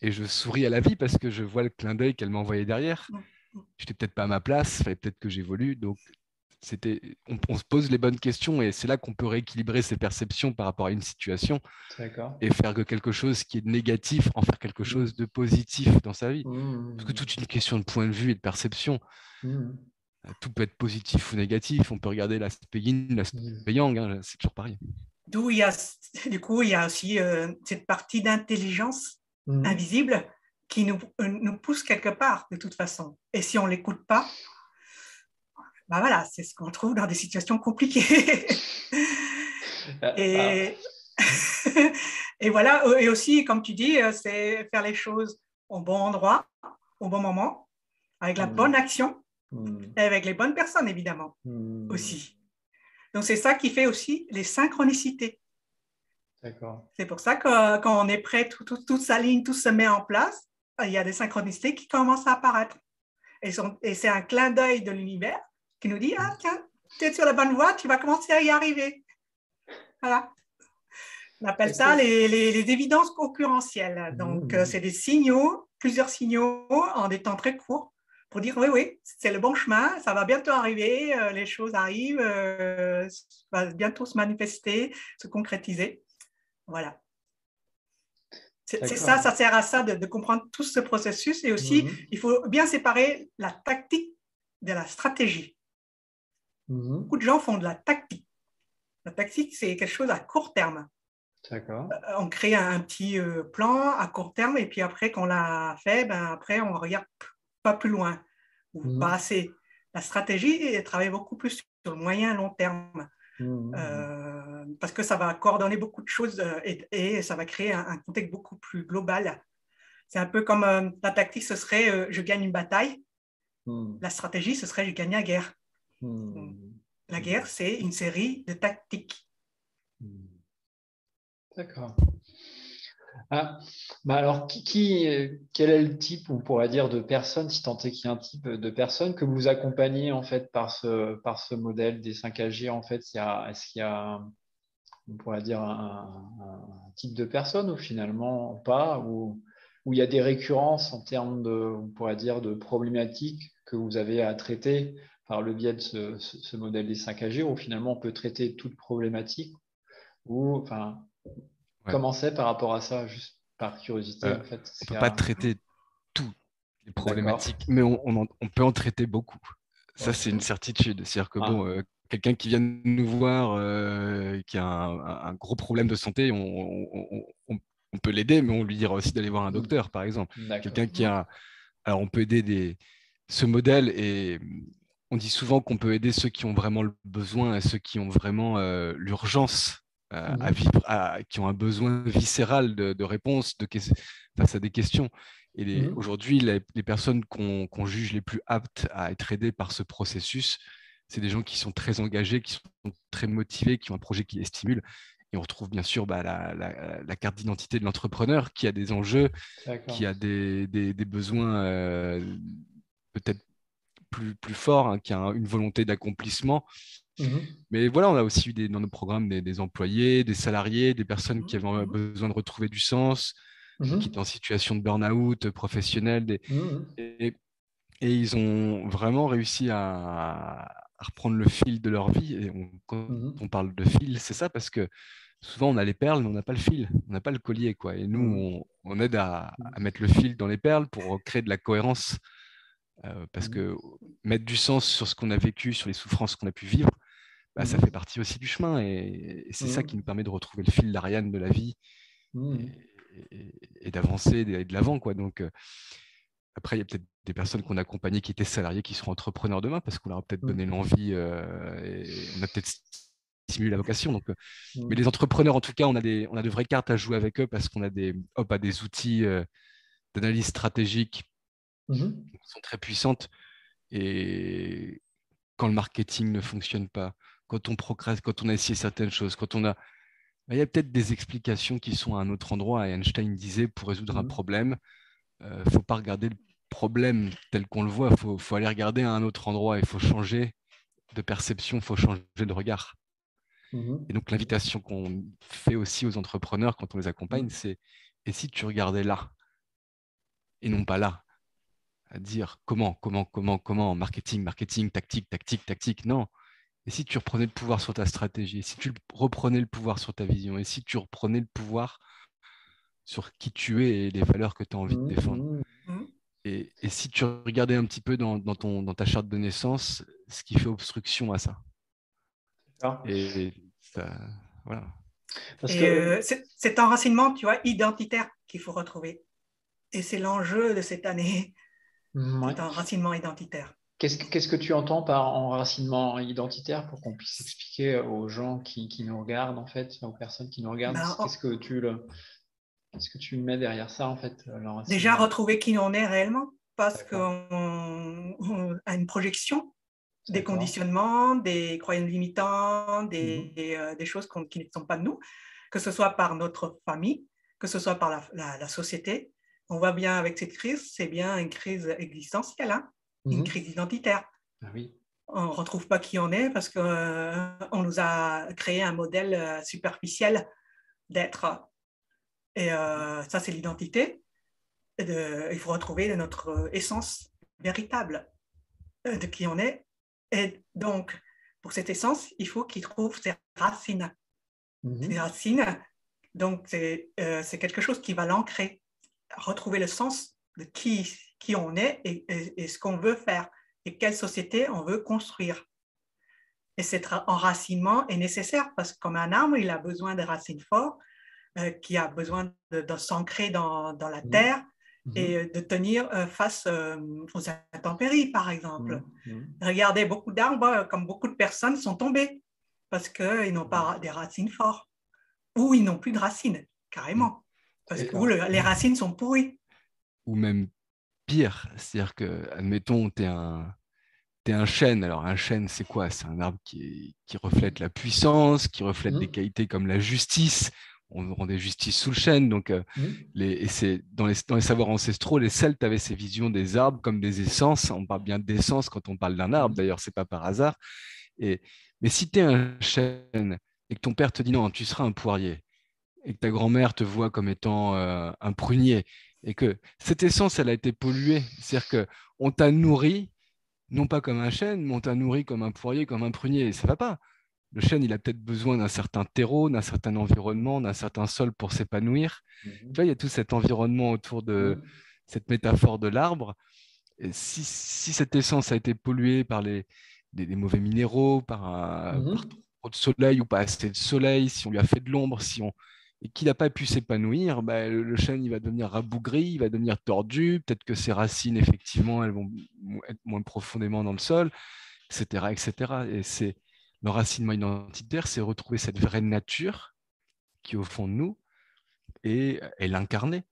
Et je souris à la vie parce que je vois le clin d'œil qu'elle m'a envoyé derrière. Je n'étais peut-être pas à ma place, il fallait peut-être que j'évolue. Donc, on se pose les bonnes questions et c'est là qu'on peut rééquilibrer ses perceptions par rapport à une situation et faire que quelque chose qui est négatif, en faire quelque chose de positif dans sa vie. Parce que toute une question de point de vue et de perception. Tout peut être positif ou négatif. On peut regarder l'aspect yin, l'aspect yang, hein, c'est toujours pareil. Du coup, il y a aussi cette partie d'intelligence invisible qui nous pousse quelque part, de toute façon. Et si on ne l'écoute pas, ben voilà, c'est ce qu'on trouve dans des situations compliquées. Et voilà, et aussi, comme tu dis, c'est faire les choses au bon endroit, au bon moment, avec la bonne action, et avec les bonnes personnes, évidemment, aussi. Donc, c'est ça qui fait aussi les synchronicités. D'accord. C'est pour ça que quand on est prêt, tout s'aligne, tout se met en place, il y a des synchronicités qui commencent à apparaître. Et c'est un clin d'œil de l'univers qui nous dit, ah tiens, tu es sur la bonne voie, tu vas commencer à y arriver. Voilà. On appelle ça les évidences concurrentielles. Donc, c'est des signaux, plusieurs signaux en des temps très courts pour dire, oui, c'est le bon chemin, ça va bientôt arriver, les choses arrivent, ça va bientôt se manifester, se concrétiser. Voilà. C'est ça, ça sert à ça de comprendre tout ce processus. Et aussi, il faut bien séparer la tactique de la stratégie. Beaucoup de gens font de la tactique. La tactique, c'est quelque chose à court terme. On crée un petit plan à court terme et puis après qu'on l'a fait, après on ne regarde pas plus loin ou pas assez. La stratégie travaille beaucoup plus sur le moyen long terme parce que ça va coordonner beaucoup de choses et ça va créer un contexte beaucoup plus global. C'est un peu comme la tactique, ce serait je gagne une bataille. La stratégie, ce serait je gagne la guerre. La guerre, c'est une série de tactiques. D'accord. Alors, quel est le type, on pourrait dire, de personne, si tant est qu'il y a un type de personne que vous accompagnez en fait par ce modèle des 5 agir en fait, est-ce qu'il y a, on pourrait dire, un type de personne ou finalement pas, où il y a des récurrences en termes de, on pourrait dire, de problématiques que vous avez à traiter par le biais de ce modèle des 5 agir, où finalement on peut traiter toute problématique ou enfin. Comment c'est par rapport à ça, juste par curiosité en fait. On ne peut pas traiter toutes les problématiques, mais on peut en traiter beaucoup. Ça, c'est une certitude. C'est-à-dire que quelqu'un qui vient nous voir, qui a un gros problème de santé, on peut l'aider, mais on lui dira aussi d'aller voir un docteur, par exemple. Quelqu'un qui a... Alors, on peut aider ce modèle et on dit souvent qu'on peut aider ceux qui ont vraiment le besoin et ceux qui ont vraiment l'urgence à vivre, qui ont un besoin viscéral de réponse face à des questions. Et aujourd'hui, les personnes qu'on juge les plus aptes à être aidées par ce processus, c'est des gens qui sont très engagés, qui sont très motivés, qui ont un projet qui les stimule. Et on retrouve bien sûr la carte d'identité de l'entrepreneur qui a des enjeux, qui a des besoins peut-être plus forts, hein, qui a une volonté d'accomplissement. Mais voilà, on a aussi eu dans nos programmes des employés, des salariés, des personnes qui avaient besoin de retrouver du sens, qui étaient en situation de burn-out professionnel. Et ils ont vraiment réussi à reprendre le fil de leur vie. Et quand on parle de fil, c'est ça, parce que souvent on a les perles, mais on n'a pas le fil, on n'a pas le collier, quoi. Et nous, on aide à mettre le fil dans les perles pour créer de la cohérence. Parce que mettre du sens sur ce qu'on a vécu, sur les souffrances qu'on a pu vivre, bah, ça fait partie aussi du chemin. Et c'est ça qui nous permet de retrouver le fil d'Ariane de la vie et d'avancer et de l'avant, quoi. Donc, après, il y a peut-être des personnes qu'on a accompagnées qui étaient salariées qui seront entrepreneurs demain parce qu'on leur a peut-être donné l'envie et on a peut-être stimulé la vocation. Donc, mais les entrepreneurs, en tout cas, on a de vraies cartes à jouer avec eux parce qu'on a des outils d'analyse stratégique qui sont très puissantes. Et quand le marketing ne fonctionne pas, quand on progresse, quand on a essayé certaines choses, il y a peut-être des explications qui sont à un autre endroit. Et Einstein disait, pour résoudre un problème, il ne faut pas regarder le problème tel qu'on le voit, il faut aller regarder à un autre endroit, il faut changer de perception, il faut changer de regard. Et donc l'invitation qu'on fait aussi aux entrepreneurs quand on les accompagne, c'est « et si tu regardais là et non pas là ?» À dire comment, marketing, tactique, non. Et si tu reprenais le pouvoir sur ta stratégie, et si tu reprenais le pouvoir sur ta vision, et si tu reprenais le pouvoir sur qui tu es et les valeurs que tu as envie de défendre. Et si tu regardais un petit peu dans ta charte de naissance, ce qui fait obstruction à ça. Et ça, voilà. Parce que cet enracinement, tu vois, identitaire qu'il faut retrouver. Et c'est l'enjeu de cette année, cet enracinement identitaire. Qu'est-ce que tu entends par enracinement identitaire pour qu'on puisse expliquer aux gens qui nous regardent, en fait, aux personnes qui nous regardent, qu'est-ce que tu mets derrière ça, en fait, déjà retrouver qui on est réellement, parce qu'on a une projection, des conditionnements, des croyances limitantes, des choses qui ne sont pas de nous, que ce soit par notre famille, que ce soit par la société. On voit bien avec cette crise, c'est bien une crise existentielle, hein, une crise identitaire. Ah oui. On ne retrouve pas qui on est parce qu'on nous a créé un modèle superficiel d'être. Et ça, c'est l'identité. Il faut retrouver notre essence véritable de qui on est. Et donc, pour cette essence, il faut qu'il trouve ses racines. Ses racines, donc c'est quelque chose qui va l'ancrer, retrouver le sens de qui on est et ce qu'on veut faire et quelle société on veut construire. Et cet enracinement est nécessaire parce que comme un arbre, il a besoin de racines fortes, qui a besoin de s'ancrer dans la terre et de tenir face aux intempéries, par exemple. Regardez, beaucoup d'arbres, comme beaucoup de personnes, sont tombés parce qu'ils n'ont pas des racines fortes ou ils n'ont plus de racines, carrément, parce que les racines sont pourries. Ou même pire, c'est-à-dire que, admettons, tu es un chêne. Alors, un chêne, c'est quoi? C'est un arbre qui reflète la puissance, qui reflète des qualités comme la justice. On rendait justice sous le chêne. Donc, et c'est dans les savoirs ancestraux, les Celtes avaient ces visions des arbres comme des essences. On parle bien d'essence quand on parle d'un arbre. D'ailleurs, c'est pas par hasard. Mais si tu es un chêne et que ton père te dit non, tu seras un poirier, et que ta grand-mère te voit comme étant un prunier, et que cette essence, elle a été polluée, c'est-à-dire qu'on t'a nourri, non pas comme un chêne, mais on t'a nourri comme un poirier, comme un prunier, et ça ne va pas. Le chêne, il a peut-être besoin d'un certain terreau, d'un certain environnement, d'un certain sol pour s'épanouir. Tu vois, il y a tout cet environnement autour de cette métaphore de l'arbre. Et si cette essence a été polluée par des mauvais minéraux, par trop de soleil ou pas assez de soleil, si on lui a fait de l'ombre, et qu'il n'a pas pu s'épanouir, bah, le chêne il va devenir rabougri, il va devenir tordu, peut-être que ses racines, effectivement, elles vont être moins profondément dans le sol, etc. etc. Et c'est l'enracinement identitaire, c'est retrouver cette vraie nature qui est au fond de nous et l'incarner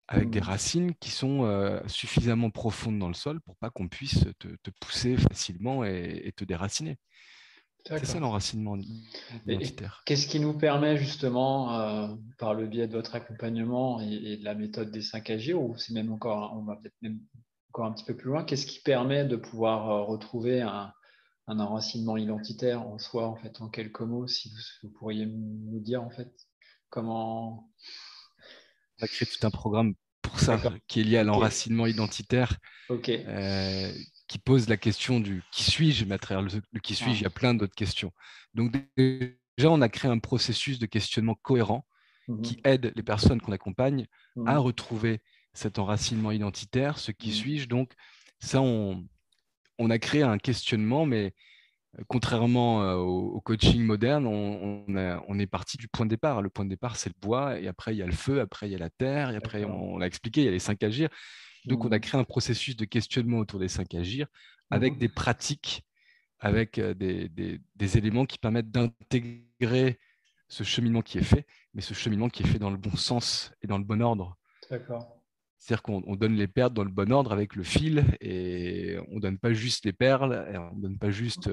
avec des racines qui sont suffisamment profondes dans le sol pour pas qu'on puisse te pousser facilement et te déraciner. C'est ça l'enracinement identitaire. Qu'est-ce qui nous permet justement, par le biais de votre accompagnement et de la méthode des 5 AG, ou c'est même encore, on va peut-être même encore un petit peu plus loin, qu'est-ce qui permet de pouvoir retrouver un enracinement identitaire en soi, en fait, en quelques mots, si vous pourriez nous dire, en fait, comment... On va créer tout un programme pour ça, qui est lié à l'enracinement identitaire, qui pose la question du « qui suis-je ?» mais à travers le « qui suis-je », il y a plein d'autres questions. Donc déjà, on a créé un processus de questionnement cohérent qui aide les personnes qu'on accompagne à retrouver cet enracinement identitaire, ce « qui suis-je ». Donc ça, on a créé un questionnement, mais Contrairement au coaching moderne, on est parti du point de départ. Le point de départ, c'est le bois, et après, il y a le feu, après, il y a la terre, et après, on l'a expliqué, il y a les 5 agirs. Donc, on a créé un processus de questionnement autour des 5 agirs avec des pratiques, avec des éléments qui permettent d'intégrer ce cheminement qui est fait, mais ce cheminement qui est fait dans le bon sens et dans le bon ordre. D'accord. C'est-à-dire qu'on donne les perles dans le bon ordre avec le fil, et on ne donne pas juste les perles, et on ne donne pas juste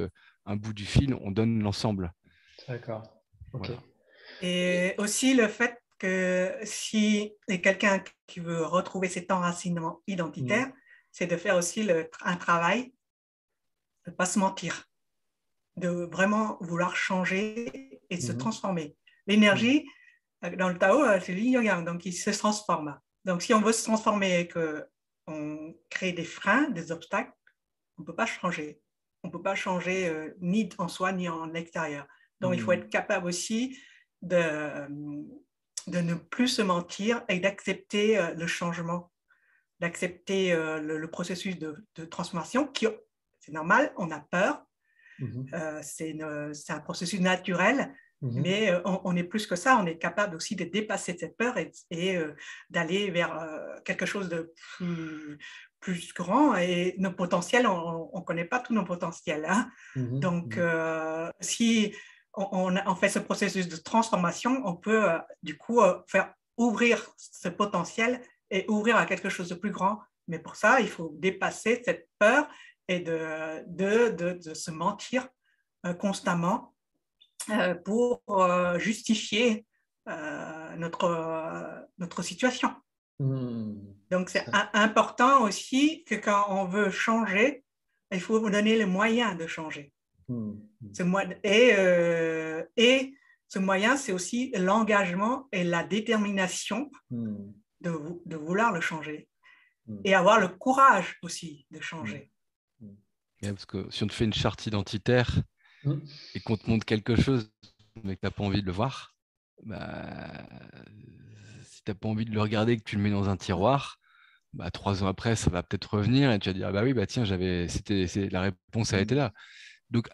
un bout du fil, on donne l'ensemble. D'accord. Ok. Voilà. Et aussi le fait que si il y a quelqu'un qui veut retrouver cet enracinement identitaire, c'est de faire aussi un travail de ne pas se mentir, de vraiment vouloir changer et se transformer. L'énergie, dans le Tao, c'est l'yin-yang, donc il se transforme. Donc si on veut se transformer et qu'on crée des freins, des obstacles, on ne peut pas changer. On ne peut pas changer ni en soi ni en extérieur. Donc il faut être capable aussi de ne plus se mentir et d'accepter le changement, d'accepter le processus de transformation qui, c'est normal, on a peur, c'est un processus naturel, mais on est plus que ça, on est capable aussi de dépasser cette peur et d'aller vers quelque chose de plus grand, et nos potentiels, on ne connaît pas tous nos potentiels. Hein? Donc, si on fait ce processus de transformation, on peut du coup faire ouvrir ce potentiel et ouvrir à quelque chose de plus grand. Mais pour ça, il faut dépasser cette peur et de se mentir constamment pour justifier notre situation. Donc, c'est important aussi que quand on veut changer, il faut vous donner les moyens de changer. Et ce moyen, c'est aussi l'engagement et la détermination de vouloir le changer. Et avoir le courage aussi de changer. Parce que si on te fait une charte identitaire et qu'on te montre quelque chose, mais que tu n'as pas envie de le voir, si tu n'as pas envie de le regarder et que tu le mets dans un tiroir, 3 ans après, ça va peut-être revenir et tu vas dire, ah bah oui, tiens, la réponse a été là. Donc,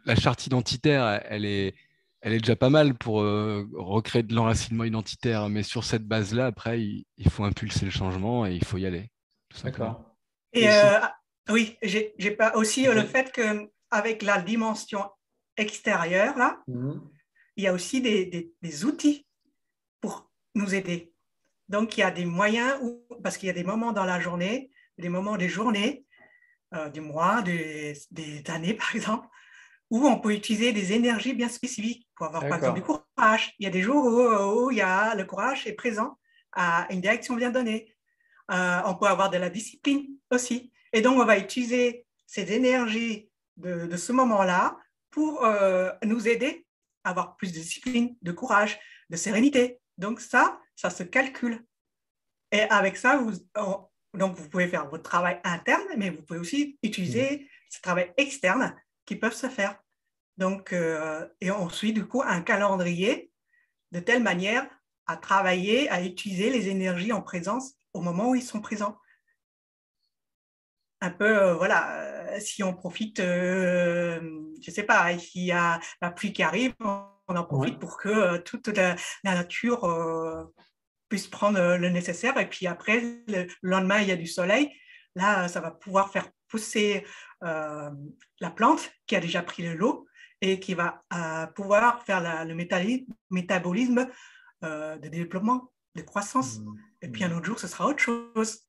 la charte identitaire, elle est déjà pas mal pour recréer de l'enracinement identitaire, mais sur cette base-là, après, il faut impulser le changement et il faut y aller. D'accord. Et oui, j'ai pas aussi le fait qu'avec la dimension extérieure, là, il y a aussi des outils pour nous aider. Donc, il y a des moyens, parce qu'il y a des moments dans la journée, des moments des journées, des mois, des années, par exemple, où on peut utiliser des énergies bien spécifiques pour avoir, par exemple, du courage. Il y a des jours où il y a le courage est présent à une direction bien donnée. On peut avoir de la discipline aussi. Et donc, on va utiliser ces énergies de ce moment-là pour nous aider à avoir plus de discipline, de courage, de sérénité. Donc, ça se calcule. Et avec ça, donc vous pouvez faire votre travail interne, mais vous pouvez aussi utiliser ce travail externe qui peuvent se faire. Donc, et on suit du coup un calendrier de telle manière à travailler, à utiliser les énergies en présence au moment où ils sont présents. Un peu, si on profite, je ne sais pas, s'il y a la pluie qui arrive, on en profite pour que toute la nature puisse prendre le nécessaire. Et puis après, le lendemain, il y a du soleil. Là, ça va pouvoir faire pousser la plante qui a déjà pris de l'eau et qui va pouvoir faire le métabolisme de développement, de croissance. Et puis un autre jour, ce sera autre chose.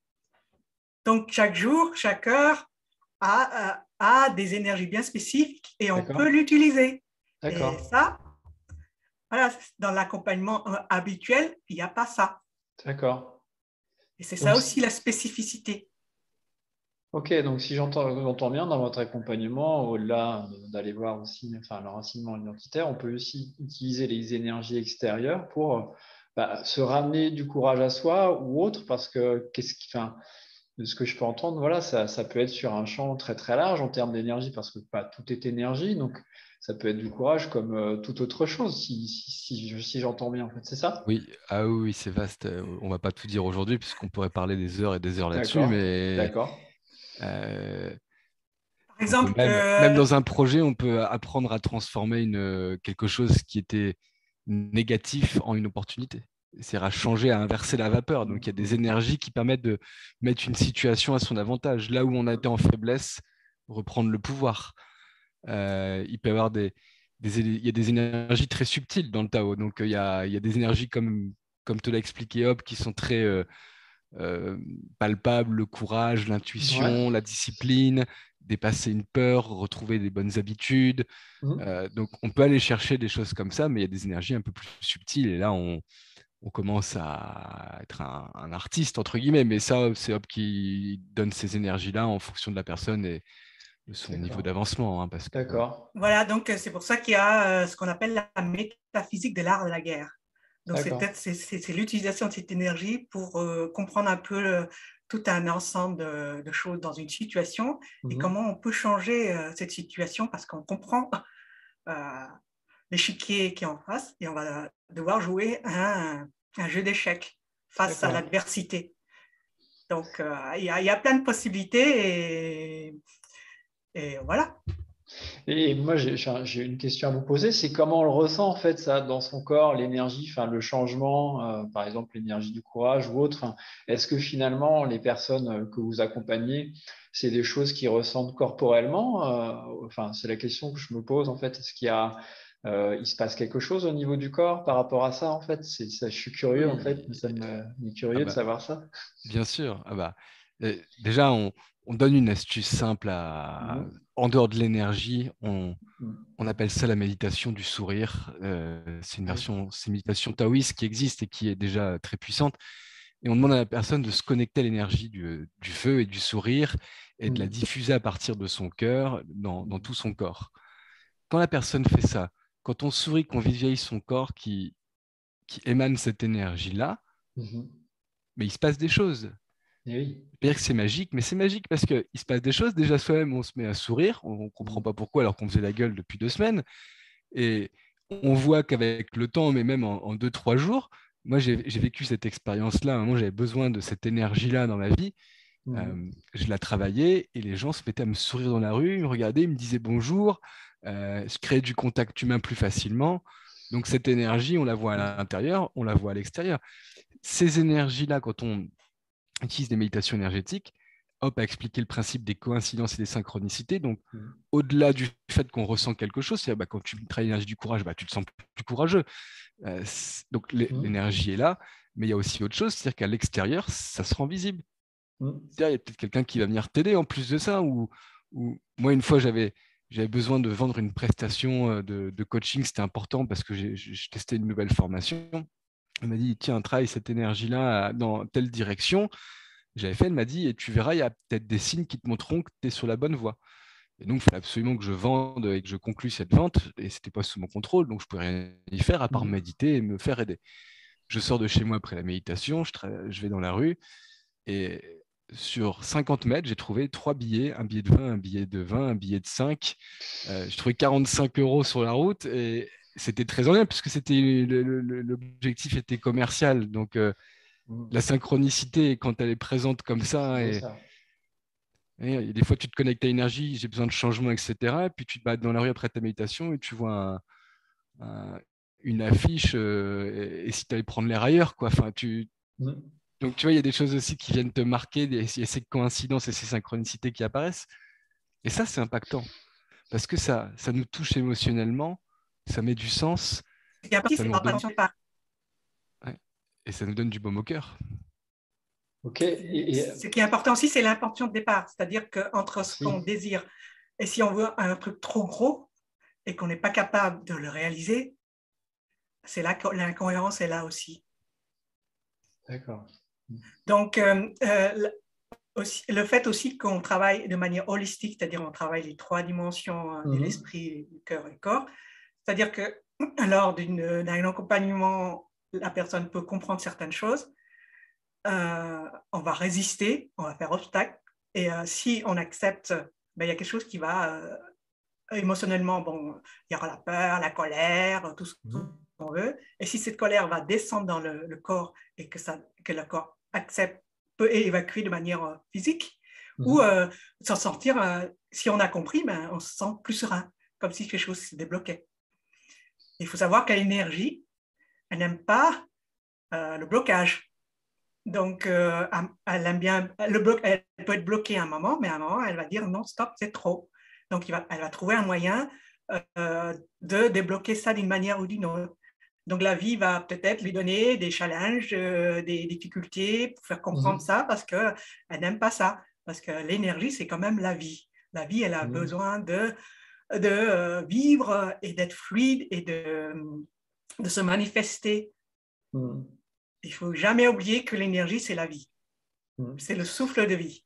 Donc, chaque jour, chaque heure a des énergies bien spécifiques et on peut l'utiliser. Et ça, voilà, dans l'accompagnement habituel, il n'y a pas ça. D'accord. Et c'est ça aussi la spécificité. Ok, donc si j'entends bien, dans votre accompagnement, au-delà d'aller voir aussi l'enracinement identitaire, on peut aussi utiliser les énergies extérieures pour se ramener du courage à soi ou autre, parce que de ce que je peux entendre, voilà, ça peut être sur un champ très très large en termes d'énergie, parce que tout est énergie, donc ça peut être du courage comme toute autre chose, si j'entends bien, en fait, c'est ça? Oui, oui, c'est vaste. On va pas tout dire aujourd'hui, puisqu'on pourrait parler des heures et des heures là-dessus, mais D'accord. exemple, Même dans un projet, on peut apprendre à transformer quelque chose qui était négatif en une opportunité. C'est à changer, à inverser la vapeur. Donc, il y a des énergies qui permettent de mettre une situation à son avantage. Là où on a été en faiblesse, reprendre le pouvoir. Il peut y avoir il y a des énergies très subtiles dans le Tao. Donc, il y a des énergies comme te l'a expliqué Hop, qui sont très palpables, le courage, Ouais. l'intuition, la discipline, dépasser une peur, retrouver des bonnes habitudes. Mhm. Donc, on peut aller chercher des choses comme ça, mais il y a des énergies un peu plus subtiles. Et là, on commence à être un artiste, entre guillemets. Mais ça, c'est Hop qui donne ces énergies-là en fonction de la personne et de son niveau D'accord. d'avancement. Hein, parce que, voilà. D'accord. voilà, donc c'est pour ça qu'il y a ce qu'on appelle la métaphysique de l'art de la guerre. Donc D'accord. c'est l'utilisation de cette énergie pour comprendre un peu tout un ensemble de choses dans une situation et Mhm. comment on peut changer cette situation parce qu'on comprend euh, l'échiquier qui est en face et on va devoir jouer un jeu d'échecs face à D'accord. l'adversité. Donc il y a plein de possibilités et voilà. Et moi, j'ai une question à vous poser, c'est comment on le ressent en fait ça dans son corps, l'énergie, enfin le changement, par exemple l'énergie du courage ou autre. Est-ce que finalement les personnes que vous accompagnez, c'est des choses qu'ils ressentent corporellement? Enfin, c'est la question que je me pose en fait. Est-ce il se passe quelque chose au niveau du corps par rapport à ça en fait? Je suis curieux en fait, Oui, ça me ah curieux de bah, savoir ça. bien sûr. Ah bah, déjà, on donne une astuce simple Mhm. en dehors de l'énergie. Mhm. On appelle ça la méditation du sourire. Oui. C'est une méditation taoïste qui existe et qui est déjà très puissante. Et on demande à la personne de se connecter à l'énergie du feu et du sourire et de la Mhm. diffuser à partir de son cœur dans tout son corps. Quand la personne fait ça, quand on sourit, qu'on visualise son corps qui émane cette énergie-là, Mhm. mais il se passe des choses. Et oui. Je veux dire que c'est magique, mais c'est magique parce qu'il se passe des choses. Déjà, soi-même, on se met à sourire, on ne comprend Mhm. pas pourquoi alors qu'on faisait la gueule depuis 2 semaines. Et on voit qu'avec le temps, mais même en 2, 3 jours, moi, j'ai vécu cette expérience-là. À un moment, j'avais besoin de cette énergie-là dans ma vie. Mhm. Je la travaillais et les gens se mettaient à me sourire dans la rue, ils me regardaient, ils me disaient bonjour. Je créais du contact humain plus facilement. Donc, cette énergie, on la voit à l'intérieur, on la voit à l'extérieur. Ces énergies-là, quand on utilise des méditations énergétiques, Hop a expliqué le principe des coïncidences et des synchronicités. Donc, Mhm. au-delà du fait qu'on ressent quelque chose, c'est quand tu travailles l'énergie du courage, tu te sens plus courageux. Donc Mhm. l'énergie est là, mais il y a aussi autre chose, c'est-à-dire qu'à l'extérieur, ça se rend visible. Mhm. C'est-à-dire, il y a peut-être quelqu'un qui va venir t'aider en plus de ça, ou moi, une fois, j'avais besoin de vendre une prestation de coaching, c'était important parce que je testais une nouvelle formation. Elle m'a dit, tiens, travaille cette énergie-là dans telle direction. J'avais fait, elle m'a dit, et tu verras, il y a peut-être des signes qui te montreront que tu es sur la bonne voie. Et donc, il fallait absolument que je vende et que je conclue cette vente. Et ce n'était pas sous mon contrôle, donc je ne pouvais rien y faire à part Mhm. méditer et me faire aider. Je sors de chez moi après la méditation, je vais dans la rue et sur 50 mètres, j'ai trouvé 3 billets, un billet de 20, un billet de 20, un billet de 5. J'ai trouvé 45 euros sur la route et c'était très en lien puisque l'objectif était commercial. Donc, Mhm. la synchronicité, quand elle est présente comme C'est ça, beau ça. et des fois, tu te connectes à l'énergie, j'ai besoin de changement, etc. Et puis, tu te balades dans la rue après ta méditation et tu vois un- une affiche et si tu allais prendre l'air ailleurs, quoi. Enfin, Mhm. donc, tu vois, il y a des choses aussi qui viennent te marquer, il y a ces coïncidences et ces synchronicités qui apparaissent. Et ça, c'est impactant parce que ça nous touche émotionnellement, ça met du sens, Et après, ça c'est nous redonne, l'intention de départ. ouais, et ça nous donne du baume au cœur. Ok. Ce qui est important aussi, c'est l'intention de départ. C'est-à-dire qu'entre ce qu'on Si. désire et si on veut un truc trop gros et qu'on n'est pas capable de le réaliser, c'est là que l'incohérence est là aussi. D'accord. Donc, le fait aussi qu'on travaille de manière holistique, c'est-à-dire on travaille les 3 dimensions de Mhm. l'esprit, du cœur et du corps, c'est-à-dire que lors d'un accompagnement, la personne peut comprendre certaines choses, on va résister, on va faire obstacle, et si on accepte, ben, il y a quelque chose qui va émotionnellement, bon, il y aura la peur, la colère, tout ce Mhm. qu'on veut, et si cette colère va descendre dans le corps et que le corps accepte, peut évacuer de manière physique, ou s'en sortir, si on a compris, ben, on se sent plus serein, comme si quelque chose se débloquait. Il faut savoir que l'énergie, elle n'aime pas le blocage. Donc, elle aime bien elle peut être bloquée à un moment, mais à un moment, elle va dire non, stop, c'est trop. Donc, elle va trouver un moyen de débloquer ça d'une manière ou d'une autre. Donc, la vie va peut-être lui donner des challenges, des difficultés pour faire comprendre ça parce qu'elle n'aime pas ça. Parce que l'énergie, c'est quand même la vie. La vie, elle a besoin de vivre et d'être fluide et de se manifester. Il ne faut jamais oublier que l'énergie, c'est la vie. C'est le souffle de vie.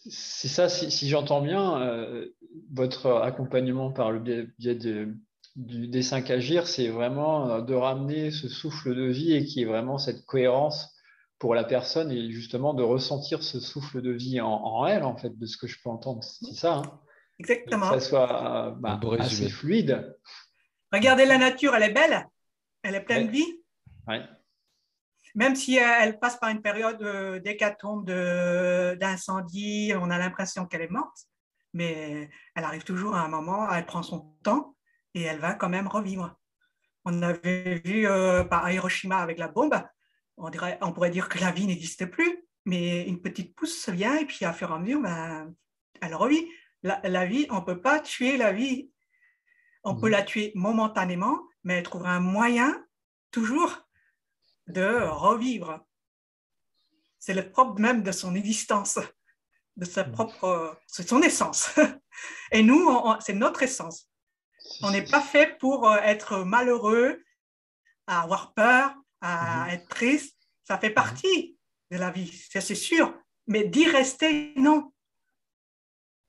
C'est ça, si j'entends bien, votre accompagnement par le biais du D5 Agir, c'est vraiment de ramener ce souffle de vie et qui est vraiment cette cohérence pour la personne et justement de ressentir ce souffle de vie en elle, en fait, de ce que je peux entendre. C'est ça, hein? Exactement. Que ça soit assez fluide. Regardez la nature, elle est belle, elle est pleine de vie. Ouais. Même si elle passe par une période d'hécatombe, d'incendie, on a l'impression qu'elle est morte, mais elle arrive toujours à un moment, elle prend son temps et elle va quand même revivre. On avait vu par Hiroshima avec la bombe, on pourrait dire que la vie n'existe plus, mais une petite pousse vient et puis à fur et à mesure, elle revit. La vie, on ne peut pas tuer la vie. On peut la tuer momentanément, mais elle trouvera un moyen toujours de revivre. C'est le propre même de son existence, de c'est son essence. Et nous, c'est notre essence. On n'est pas fait pour être malheureux, à avoir peur, à être triste. Ça fait partie de la vie, c'est sûr. Mais d'y rester, non.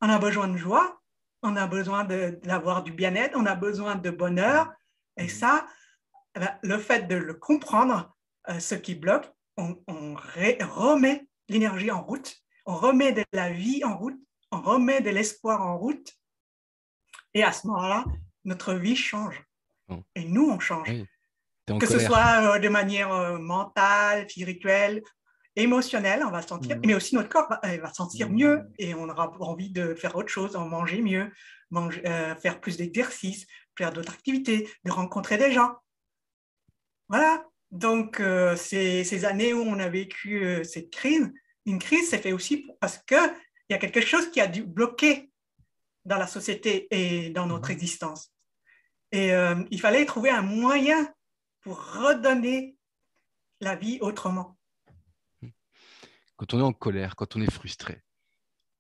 On a besoin de joie, on a besoin d'avoir du bien-être, on a besoin de bonheur. Et ça, le fait de le comprendre, ce qui bloque, on remet l'énergie en route, on remet de la vie en route, on remet de l'espoir en route. Et à ce moment-là, notre vie change. Et nous, on change. Oui. Que ce soit de manière mentale, spirituelle, émotionnelle, on va se sentir, mais aussi notre corps va se sentir mieux et on aura envie de faire autre chose, en manger mieux, faire plus d'exercices, faire d'autres activités, de rencontrer des gens. Voilà. Donc, ces années où on a vécu cette crise, une crise, c'est fait aussi parce qu'il y a quelque chose qui a dû bloquer dans la société et dans notre existence. Et il fallait trouver un moyen pour redonner la vie autrement. Quand on est en colère, quand on est frustré,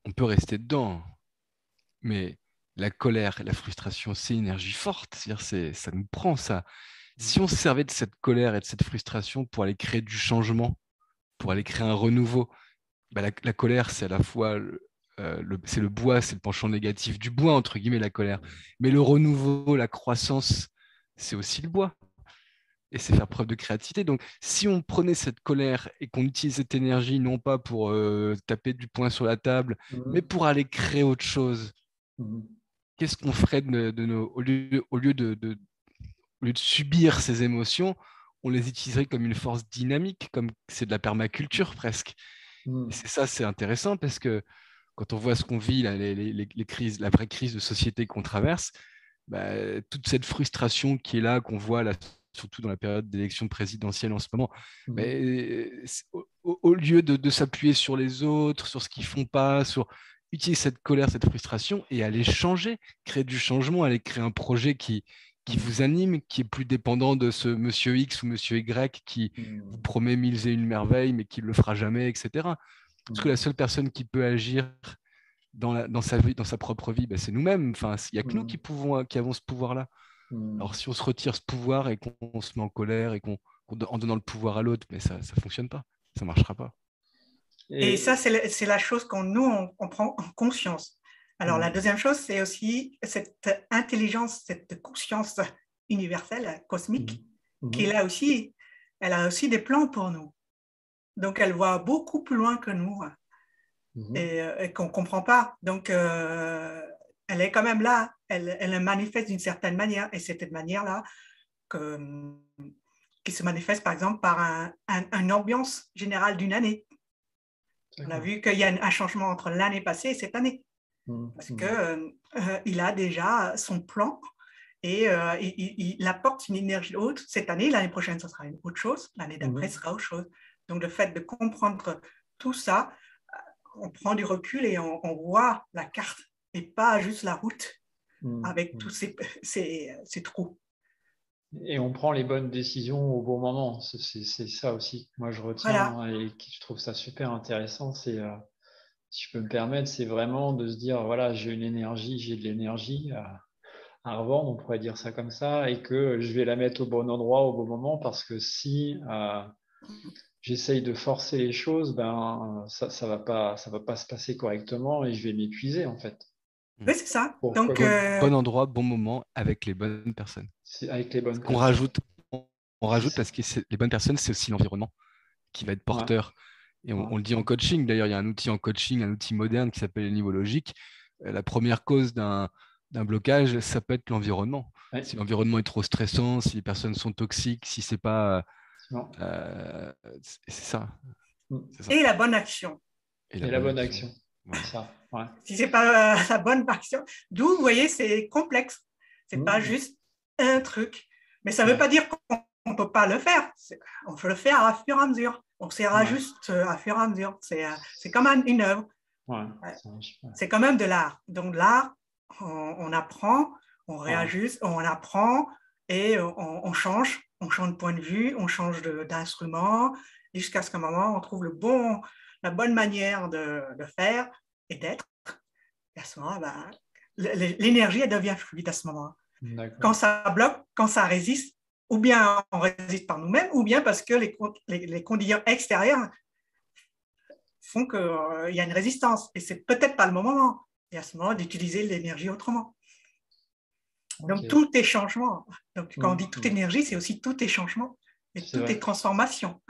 on peut rester dedans. Mais la colère et la frustration, c'est une énergie forte. C'est-à-dire, ça nous prend ça. Si on se servait de cette colère et de cette frustration pour aller créer du changement, pour aller créer un renouveau, la colère, c'est à la fois c'est le bois, c'est le penchant négatif du bois, entre guillemets, la colère. Mais le renouveau, la croissance, c'est aussi le bois. Et c'est faire preuve de créativité. Donc, si on prenait cette colère et qu'on utilisait cette énergie, non pas pour taper du poing sur la table, mais pour aller créer autre chose, qu'est-ce qu'on ferait au lieu de subir ces émotions, on les utiliserait comme une force dynamique, comme c'est de la permaculture presque. Et c'est intéressant parce que quand on voit ce qu'on vit, là, les crises, la vraie crise de société qu'on traverse, toute cette frustration qui est là, qu'on voit là, surtout dans la période d'élection présidentielle en ce moment, au lieu de s'appuyer sur les autres, sur ce qu'ils ne font pas, sur utiliser cette colère, cette frustration et aller changer, créer du changement, aller créer un projet qui vous anime, qui est plus dépendant de ce monsieur X ou monsieur Y qui vous promet mille et une merveilles, mais qui ne le fera jamais, etc. Parce que la seule personne qui peut agir dans sa vie, dans sa propre vie, c'est nous-mêmes. Enfin, il n'y a que nous qui avons ce pouvoir-là. Alors, si on se retire ce pouvoir et qu'on se met en colère et en donnant le pouvoir à l'autre, mais ça ne fonctionne pas, ça ne marchera pas. Et ça, c'est la chose on prend en conscience. Alors, la deuxième chose, c'est aussi cette intelligence, cette conscience universelle, cosmique, qui est là aussi. Elle a aussi des plans pour nous. Donc, elle voit beaucoup plus loin que nous et qu'on ne comprend pas. Donc, elle est quand même là. Elle manifeste d'une certaine manière. Et c'est cette manière-là qui se manifeste, par exemple, par une ambiance générale d'une année. On a vu qu'il y a un changement entre l'année passée et cette année. Parce qu'il a déjà son plan et il apporte une énergie haute. Cette année, l'année prochaine, ce sera une autre chose. L'année d'après, ce sera autre chose. Donc, le fait de comprendre tout ça, on prend du recul et on voit la carte et pas juste la route avec tous ces trous. Et on prend les bonnes décisions au bon moment. C'est ça aussi que moi je retiens et que je trouve ça super intéressant. C'est, si je peux me permettre, c'est vraiment de se dire, voilà, j'ai de l'énergie à revendre, on pourrait dire ça comme ça, et que je vais la mettre au bon endroit, au bon moment, parce que si j'essaye de forcer les choses, ben, ça va pas se passer correctement et je vais m'épuiser en fait. Oui, c'est ça. Donc, bon endroit, bon moment, avec les bonnes personnes. C'est avec les bonnes personnes. On rajoute parce que les bonnes personnes, c'est aussi l'environnement qui va être porteur. Et on le dit en coaching, d'ailleurs, il y a un outil en coaching, un outil moderne qui s'appelle le niveau logique. La première cause d'un blocage, ça peut être l'environnement. Ouais. Si l'environnement est trop stressant, si les personnes sont toxiques, si c'est pas... c'est ça. Et la bonne action. Et la bonne action. Ouais. Ça. Ouais. Si ce n'est pas la bonne action, d'où, vous voyez, c'est complexe. Ce n'est pas juste un truc. Mais ça ne veut pas dire qu'on ne peut pas le faire. On peut le faire à fur et à mesure. On s'ira juste à fur et à mesure. C'est comme une œuvre. C'est quand même de l'art. Donc, l'art, on apprend, on réajuste, on apprend et on change de point de vue, on change d'instrument jusqu'à ce qu'à un moment, on trouve la bonne manière de faire et d'être. Et à ce moment, l'énergie, elle devient fluide à ce moment. Quand ça bloque, quand ça résiste, ou bien on résiste par nous-mêmes, ou bien parce que les conditions extérieures font qu'il y a une résistance. Et c'est peut-être pas le moment. Et à ce moment d'utiliser l'énergie autrement. Donc, tout est changement. Donc, quand on dit toute énergie, c'est aussi tout est changement. Et tout est transformation.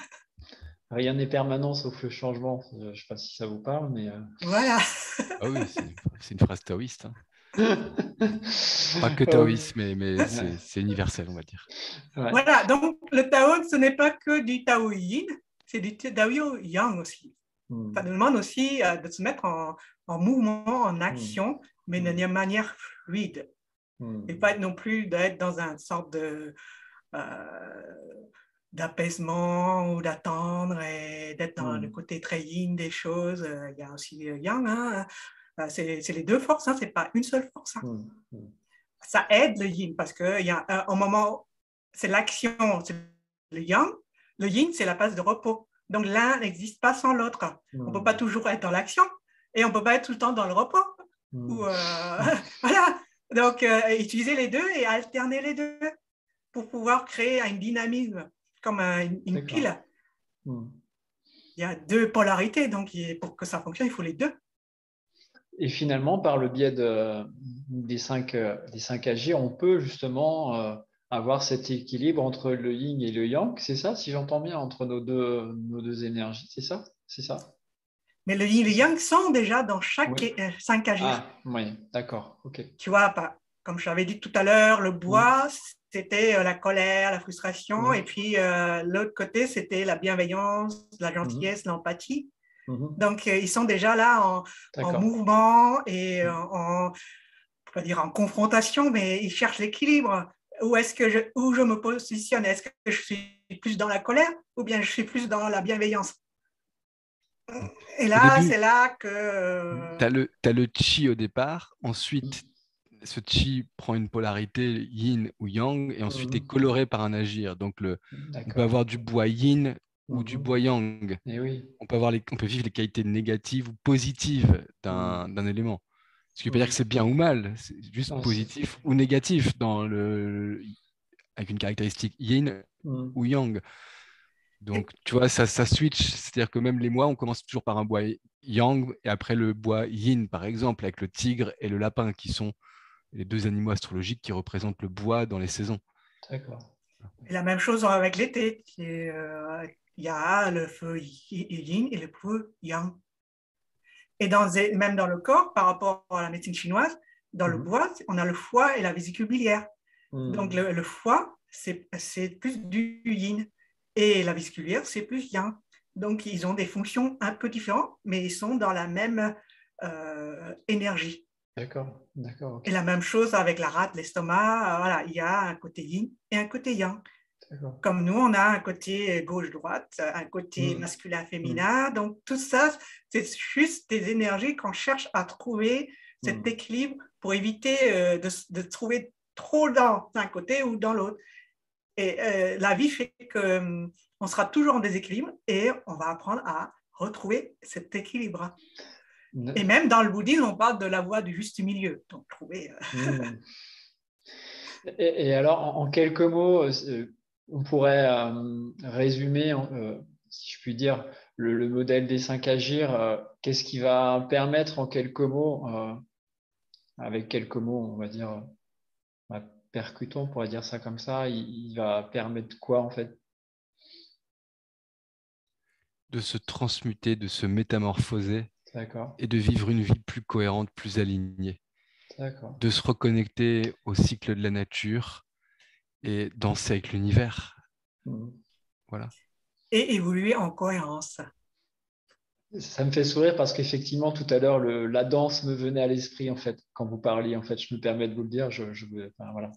Rien n'est permanent sauf le changement. Je ne sais pas si ça vous parle, mais... Voilà. Ah oui, c'est une phrase taoïste. Pas que taoïste, mais c'est universel, on va dire. Ouais. Voilà, donc le Tao, ce n'est pas que du Tao Yin, c'est du Tao Yang aussi. Ça nous demande aussi de se mettre en mouvement, en action, mais d'une manière fluide. Et pas non plus d'être dans une sorte d'apaisement ou d'attendre et d'être dans le côté très yin des choses. Il y a aussi le yang. Hein. C'est les deux forces, hein. Ce n'est pas une seule force. Hein. Ça aide le yin parce qu'il y a un moment, c'est l'action, c'est le yang. Le yin, c'est la phase de repos. Donc l'un n'existe pas sans l'autre. On ne peut pas toujours être dans l'action et on ne peut pas être tout le temps dans le repos. Voilà. Donc, utiliser les deux et alterner les deux pour pouvoir créer un dynamisme comme une pile. Il y a deux polarités, donc pour que ça fonctionne, il faut les deux. Et finalement, par le biais des 5 AG, on peut justement avoir cet équilibre entre le yin et le yang, c'est ça, si j'entends bien, entre nos deux énergies, c'est ça? C'est ça. Mais le yin et le yang sont déjà dans chaque 5 AG. Ah, oui, d'accord, ok. Tu vois, comme je l'avais dit tout à l'heure, le bois, c'était la colère, la frustration, et puis l'autre côté, c'était la bienveillance, la gentillesse, l'empathie. Donc, ils sont déjà là en mouvement et on peut dire en confrontation, mais ils cherchent l'équilibre. Où je me positionne? Est-ce que je suis plus dans la colère ou bien je suis plus dans la bienveillance? Et là, c'est là que... Tu as le chi au départ, ensuite, ce chi prend une polarité yin ou yang, et ensuite est coloré par un agir. Donc, on peut avoir du bois yin ou du bois yang. On peut vivre les qualités négatives ou positives d'un élément. Ce qui ne veut pas dire que c'est bien ou mal, c'est juste positif ou négatif avec une caractéristique yin ou yang. Donc, tu vois, ça switch. C'est-à-dire que même les mois, on commence toujours par un bois yang et après le bois yin, par exemple, avec le tigre et le lapin, qui sont les deux animaux astrologiques qui représentent le bois dans les saisons. D'accord. Et la même chose avec l'été. Il y a le feu yin et le feu yang. Et même dans le corps, par rapport à la médecine chinoise, dans le bois, on a le foie et la vésicule biliaire. Donc, le foie, c'est plus du yin. Et la vésicule biliaire, c'est plus yang. Donc, ils ont des fonctions un peu différentes, mais ils sont dans la même énergie. D'accord, Et ok. la même chose avec la rate, l'estomac. Voilà, il y a un côté yin et un côté yang. D'accord. Comme nous, on a un côté gauche-droite, un côté Mm. masculin-féminin. Donc, tout ça, c'est juste des énergies qu'on cherche à trouver cet Mm. équilibre pour éviter de trouver trop dans un côté ou dans l'autre. Et la vie fait qu'on sera toujours en déséquilibre et on va apprendre à retrouver cet équilibre. Et même dans le bouddhisme, on parle de la voie du juste milieu. Donc, trouver. Mm. Et alors, en quelques mots, on pourrait résumer, si je puis dire, le modèle des 5 agir. Qu'est-ce qui va permettre en quelques mots, avec quelques mots, on va dire, percutant, on pourrait dire ça comme ça, il va permettre quoi en fait? De se transmuter, de se métamorphoser D'accord, et de vivre une vie plus cohérente, plus alignée, d'accord. de se reconnecter au cycle de la nature et danser avec l'univers. Mm. Voilà. Et évoluer en cohérence. Ça me fait sourire parce qu'effectivement, tout à l'heure, la danse me venait à l'esprit, en fait, quand vous parliez. En fait, je me permets de vous le dire, enfin, voilà,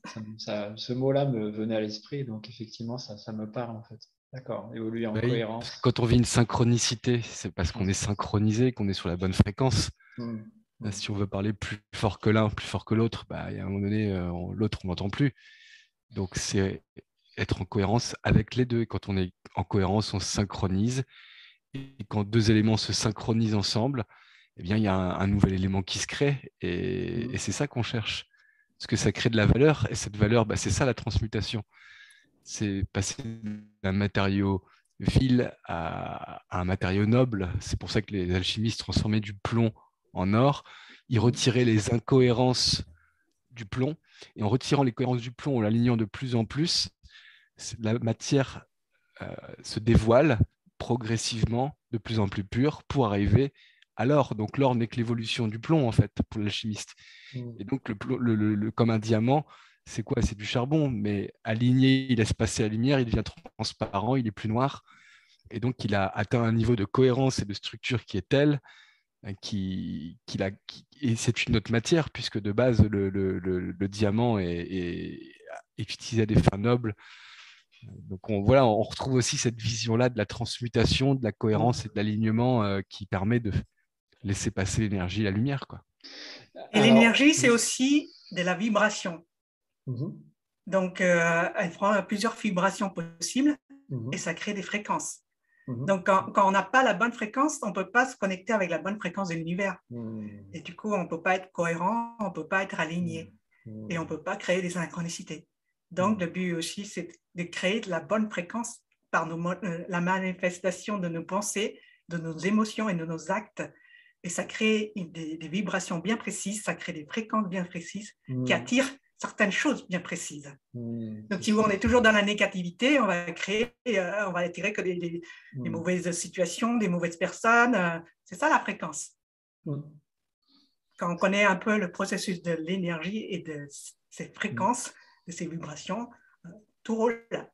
ce mot-là me venait à l'esprit, donc effectivement, ça me parle, en fait. D'accord, évoluer en Oui, parce que cohérence. quand on vit une synchronicité, c'est parce qu'on est synchronisé, qu'on est sur la bonne fréquence. Mm. Mm. Si on veut parler plus fort que l'un, plus fort que l'autre, il y a un moment donné, l'autre, on n'entend plus. Donc, c'est être en cohérence avec les deux. Et quand on est en cohérence, on se synchronise. Et quand deux éléments se synchronisent ensemble, eh bien, il y a un nouvel élément qui se crée. Et c'est ça qu'on cherche. Parce que ça crée de la valeur. Et cette valeur, c'est ça la transmutation. C'est passer d'un matériau vil à un matériau noble. C'est pour ça que les alchimistes transformaient du plomb en or. Ils retiraient les incohérences du plomb. Et en retirant les cohérences du plomb, en l'alignant de plus en plus, la matière se dévoile progressivement de plus en plus pure pour arriver à l'or. Donc l'or n'est que l'évolution du plomb, en fait, pour l'alchimiste. Mm. Et donc, comme un diamant, c'est quoi? C'est du charbon, mais aligné, il laisse passer la lumière, il devient transparent, il est plus noir. Et donc, il a atteint un niveau de cohérence et de structure qui est tel et c'est une autre matière, puisque de base, le diamant est utilisé à des fins nobles. Donc, on retrouve aussi cette vision-là de la transmutation, de la cohérence et de l'alignement qui permet de laisser passer l'énergie et la lumière, quoi. Et Alors, l'énergie, c'est aussi de la vibration. mhm, Donc, elle prend plusieurs vibrations possibles mhm, et ça crée des fréquences. mhm, Donc, quand on n'a pas la bonne fréquence, on ne peut pas se connecter avec la bonne fréquence de l'univers. mhm, Et du coup, on ne peut pas être cohérent, on ne peut pas être aligné et on ne mhm, peut pas créer des synchronicités. Donc, mhm, le but aussi, c'est de créer de la bonne fréquence par la manifestation de nos pensées, de nos émotions et de nos actes. Et ça crée des vibrations bien précises, ça crée des fréquences bien précises qui mhm, attirent certaines choses bien précises. Donc, c'est si ça. on est toujours dans la négativité, on va attirer que des Mhm, mauvaises situations, des mauvaises personnes. C'est ça la fréquence. mhm, Quand on connaît un peu le processus de l'énergie et de ces mhm. fréquences, de ces vibrations, tout roule là.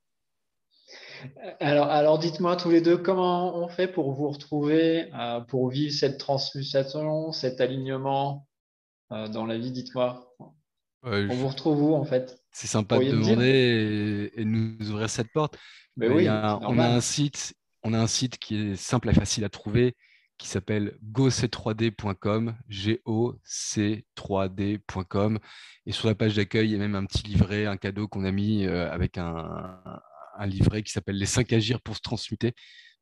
Alors dites-moi tous les deux, comment on fait pour vous retrouver, pour vivre cette transmutation, cet alignement dans la vie? Dites-moi, Euh, on je- vous retrouve où en fait? c'est Vous sympa de pourriez me dire? demander et de nous ouvrir cette porte. Ben oui, c'est On a un normal. site, qui est simple et facile à trouver, qui s'appelle goc3d.com, goc3d.com. Et sur la page d'accueil, il y a même un petit livret, un cadeau qu'on a mis avec un livret qui s'appelle Les 5 agir pour se transmuter.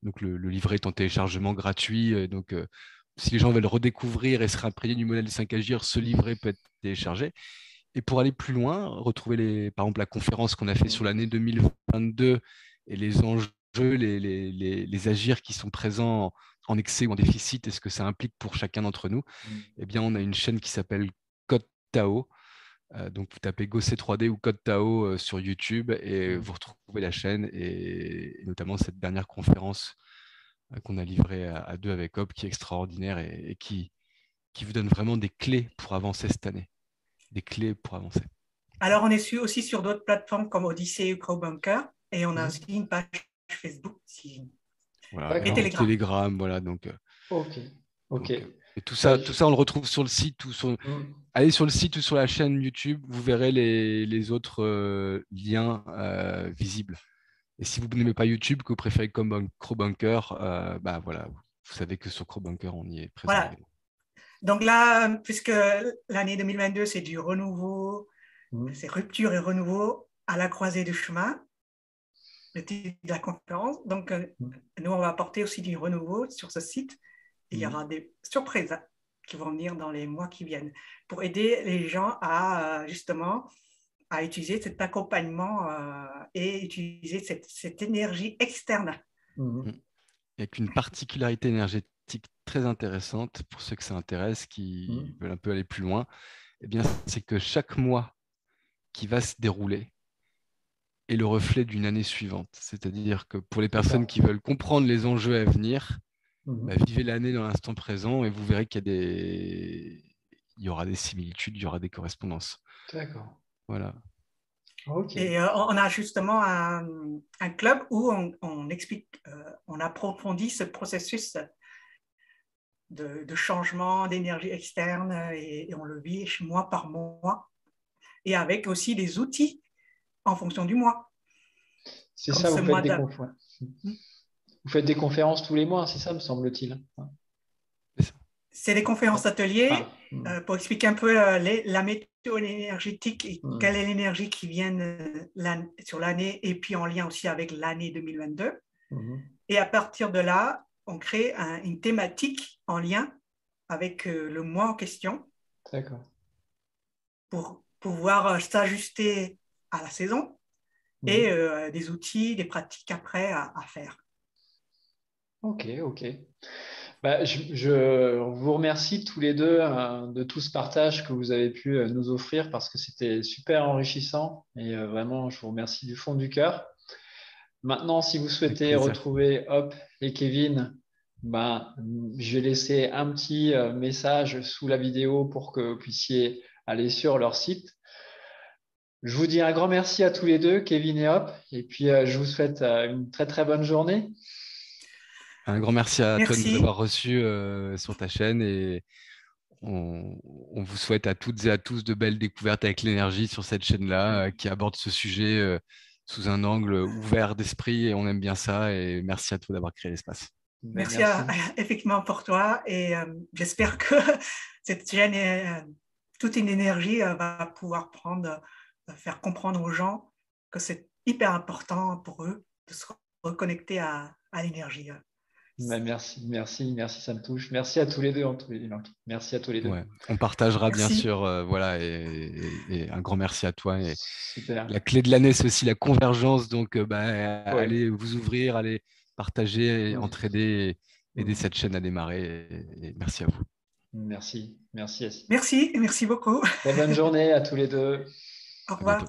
Donc le livret est en téléchargement gratuit. Si les gens veulent redécouvrir et se réimprégner du modèle des 5 agir, ce livret peut être téléchargé. Et pour aller plus loin, retrouver par exemple la conférence qu'on a fait sur l'année 2022 et les enjeux, les agirs qui sont présents en excès ou en déficit et ce que ça implique pour chacun d'entre nous, eh bien, on a une chaîne qui s'appelle Code Tao. Donc, vous tapez GoC3D ou Code Tao sur YouTube et vous retrouvez la chaîne et notamment cette dernière conférence qu'on a livrée à deux avec Hop qui est extraordinaire et qui vous donne vraiment des clés pour avancer cette année. Des clés pour avancer. Alors, on est aussi sur d'autres plateformes comme Odyssey ou Crowbunker et on a Mhm. aussi une page Facebook si Voilà, Et Telegram. Telegram, voilà. Donc, Ok. et tout ça, on le retrouve sur le site ou sur. Allez sur le site ou sur la chaîne YouTube, vous verrez les autres liens visibles. Et si vous n'aimez pas YouTube, que vous préférez comme Crowbunker, bah voilà, vous savez que sur Crowbunker, on y est présent. Voilà. Donc là, puisque l'année 2022, c'est du renouveau, c'est rupture et renouveau à la croisée du chemin, le titre de la conférence. Donc, nous, on va apporter aussi du renouveau sur ce site. Il y aura des surprises qui vont venir dans les mois qui viennent pour aider les gens à justement à utiliser cet accompagnement et utiliser cette énergie externe. Avec une particularité énergétique très intéressante pour ceux que ça intéresse, qui veulent un peu aller plus loin, eh bien, c'est que chaque mois qui va se dérouler est le reflet d'une année suivante. C'est-à-dire que pour les personnes qui veulent comprendre les enjeux à venir, vivez l'année dans l'instant présent et vous verrez qu'il y aura des similitudes, il y aura des correspondances. D'accord. Voilà. Okay. Et on a justement un club où on explique, on approfondit ce processus de changement d'énergie externe et on le vit mois par mois et avec aussi des outils en fonction du mois. C'est ça, vous faites des conférences tous les mois, c'est ça, me semble-t-il. C'est des conférences ateliers pour expliquer un peu la méthode énergétique et quelle est l'énergie qui vient sur l'année et puis en lien aussi avec l'année 2022. Et à partir de là, on crée une thématique en lien avec le mois en question. D'accord. Pour pouvoir s'ajuster à la saison et des outils, des pratiques après à faire. Ok. Bah, je vous remercie tous les deux de tout ce partage que vous avez pu nous offrir parce que c'était super enrichissant et vraiment, je vous remercie du fond du cœur. Maintenant, si vous souhaitez retrouver Hop et Kevin, je vais laisser un petit message sous la vidéo pour que vous puissiez aller sur leur site. Je vous dis un grand merci à tous les deux, Kevin et Hop, et puis je vous souhaite une très très bonne journée. Un grand merci à toi de nous avoir reçus sur ta chaîne et on vous souhaite à toutes et à tous de belles découvertes avec l'énergie sur cette chaîne-là qui aborde ce sujet sous un angle ouvert d'esprit et on aime bien ça et merci à toi d'avoir créé l'espace. Merci. Effectivement pour toi et j'espère que cette chaîne, toute une énergie va pouvoir faire comprendre aux gens que c'est hyper important pour eux de se reconnecter à l'énergie. Merci, ça me touche. Merci à tous les deux. Merci à tous les deux. Ouais, on partagera bien sûr, voilà, et un grand merci à toi. Et super. La clé de l'année, c'est aussi la convergence. Donc, allez vous ouvrir, allez partager, entraider, aider cette chaîne à démarrer. Et merci à vous. Merci. Merci beaucoup. Très bonne journée à tous les deux. Au revoir.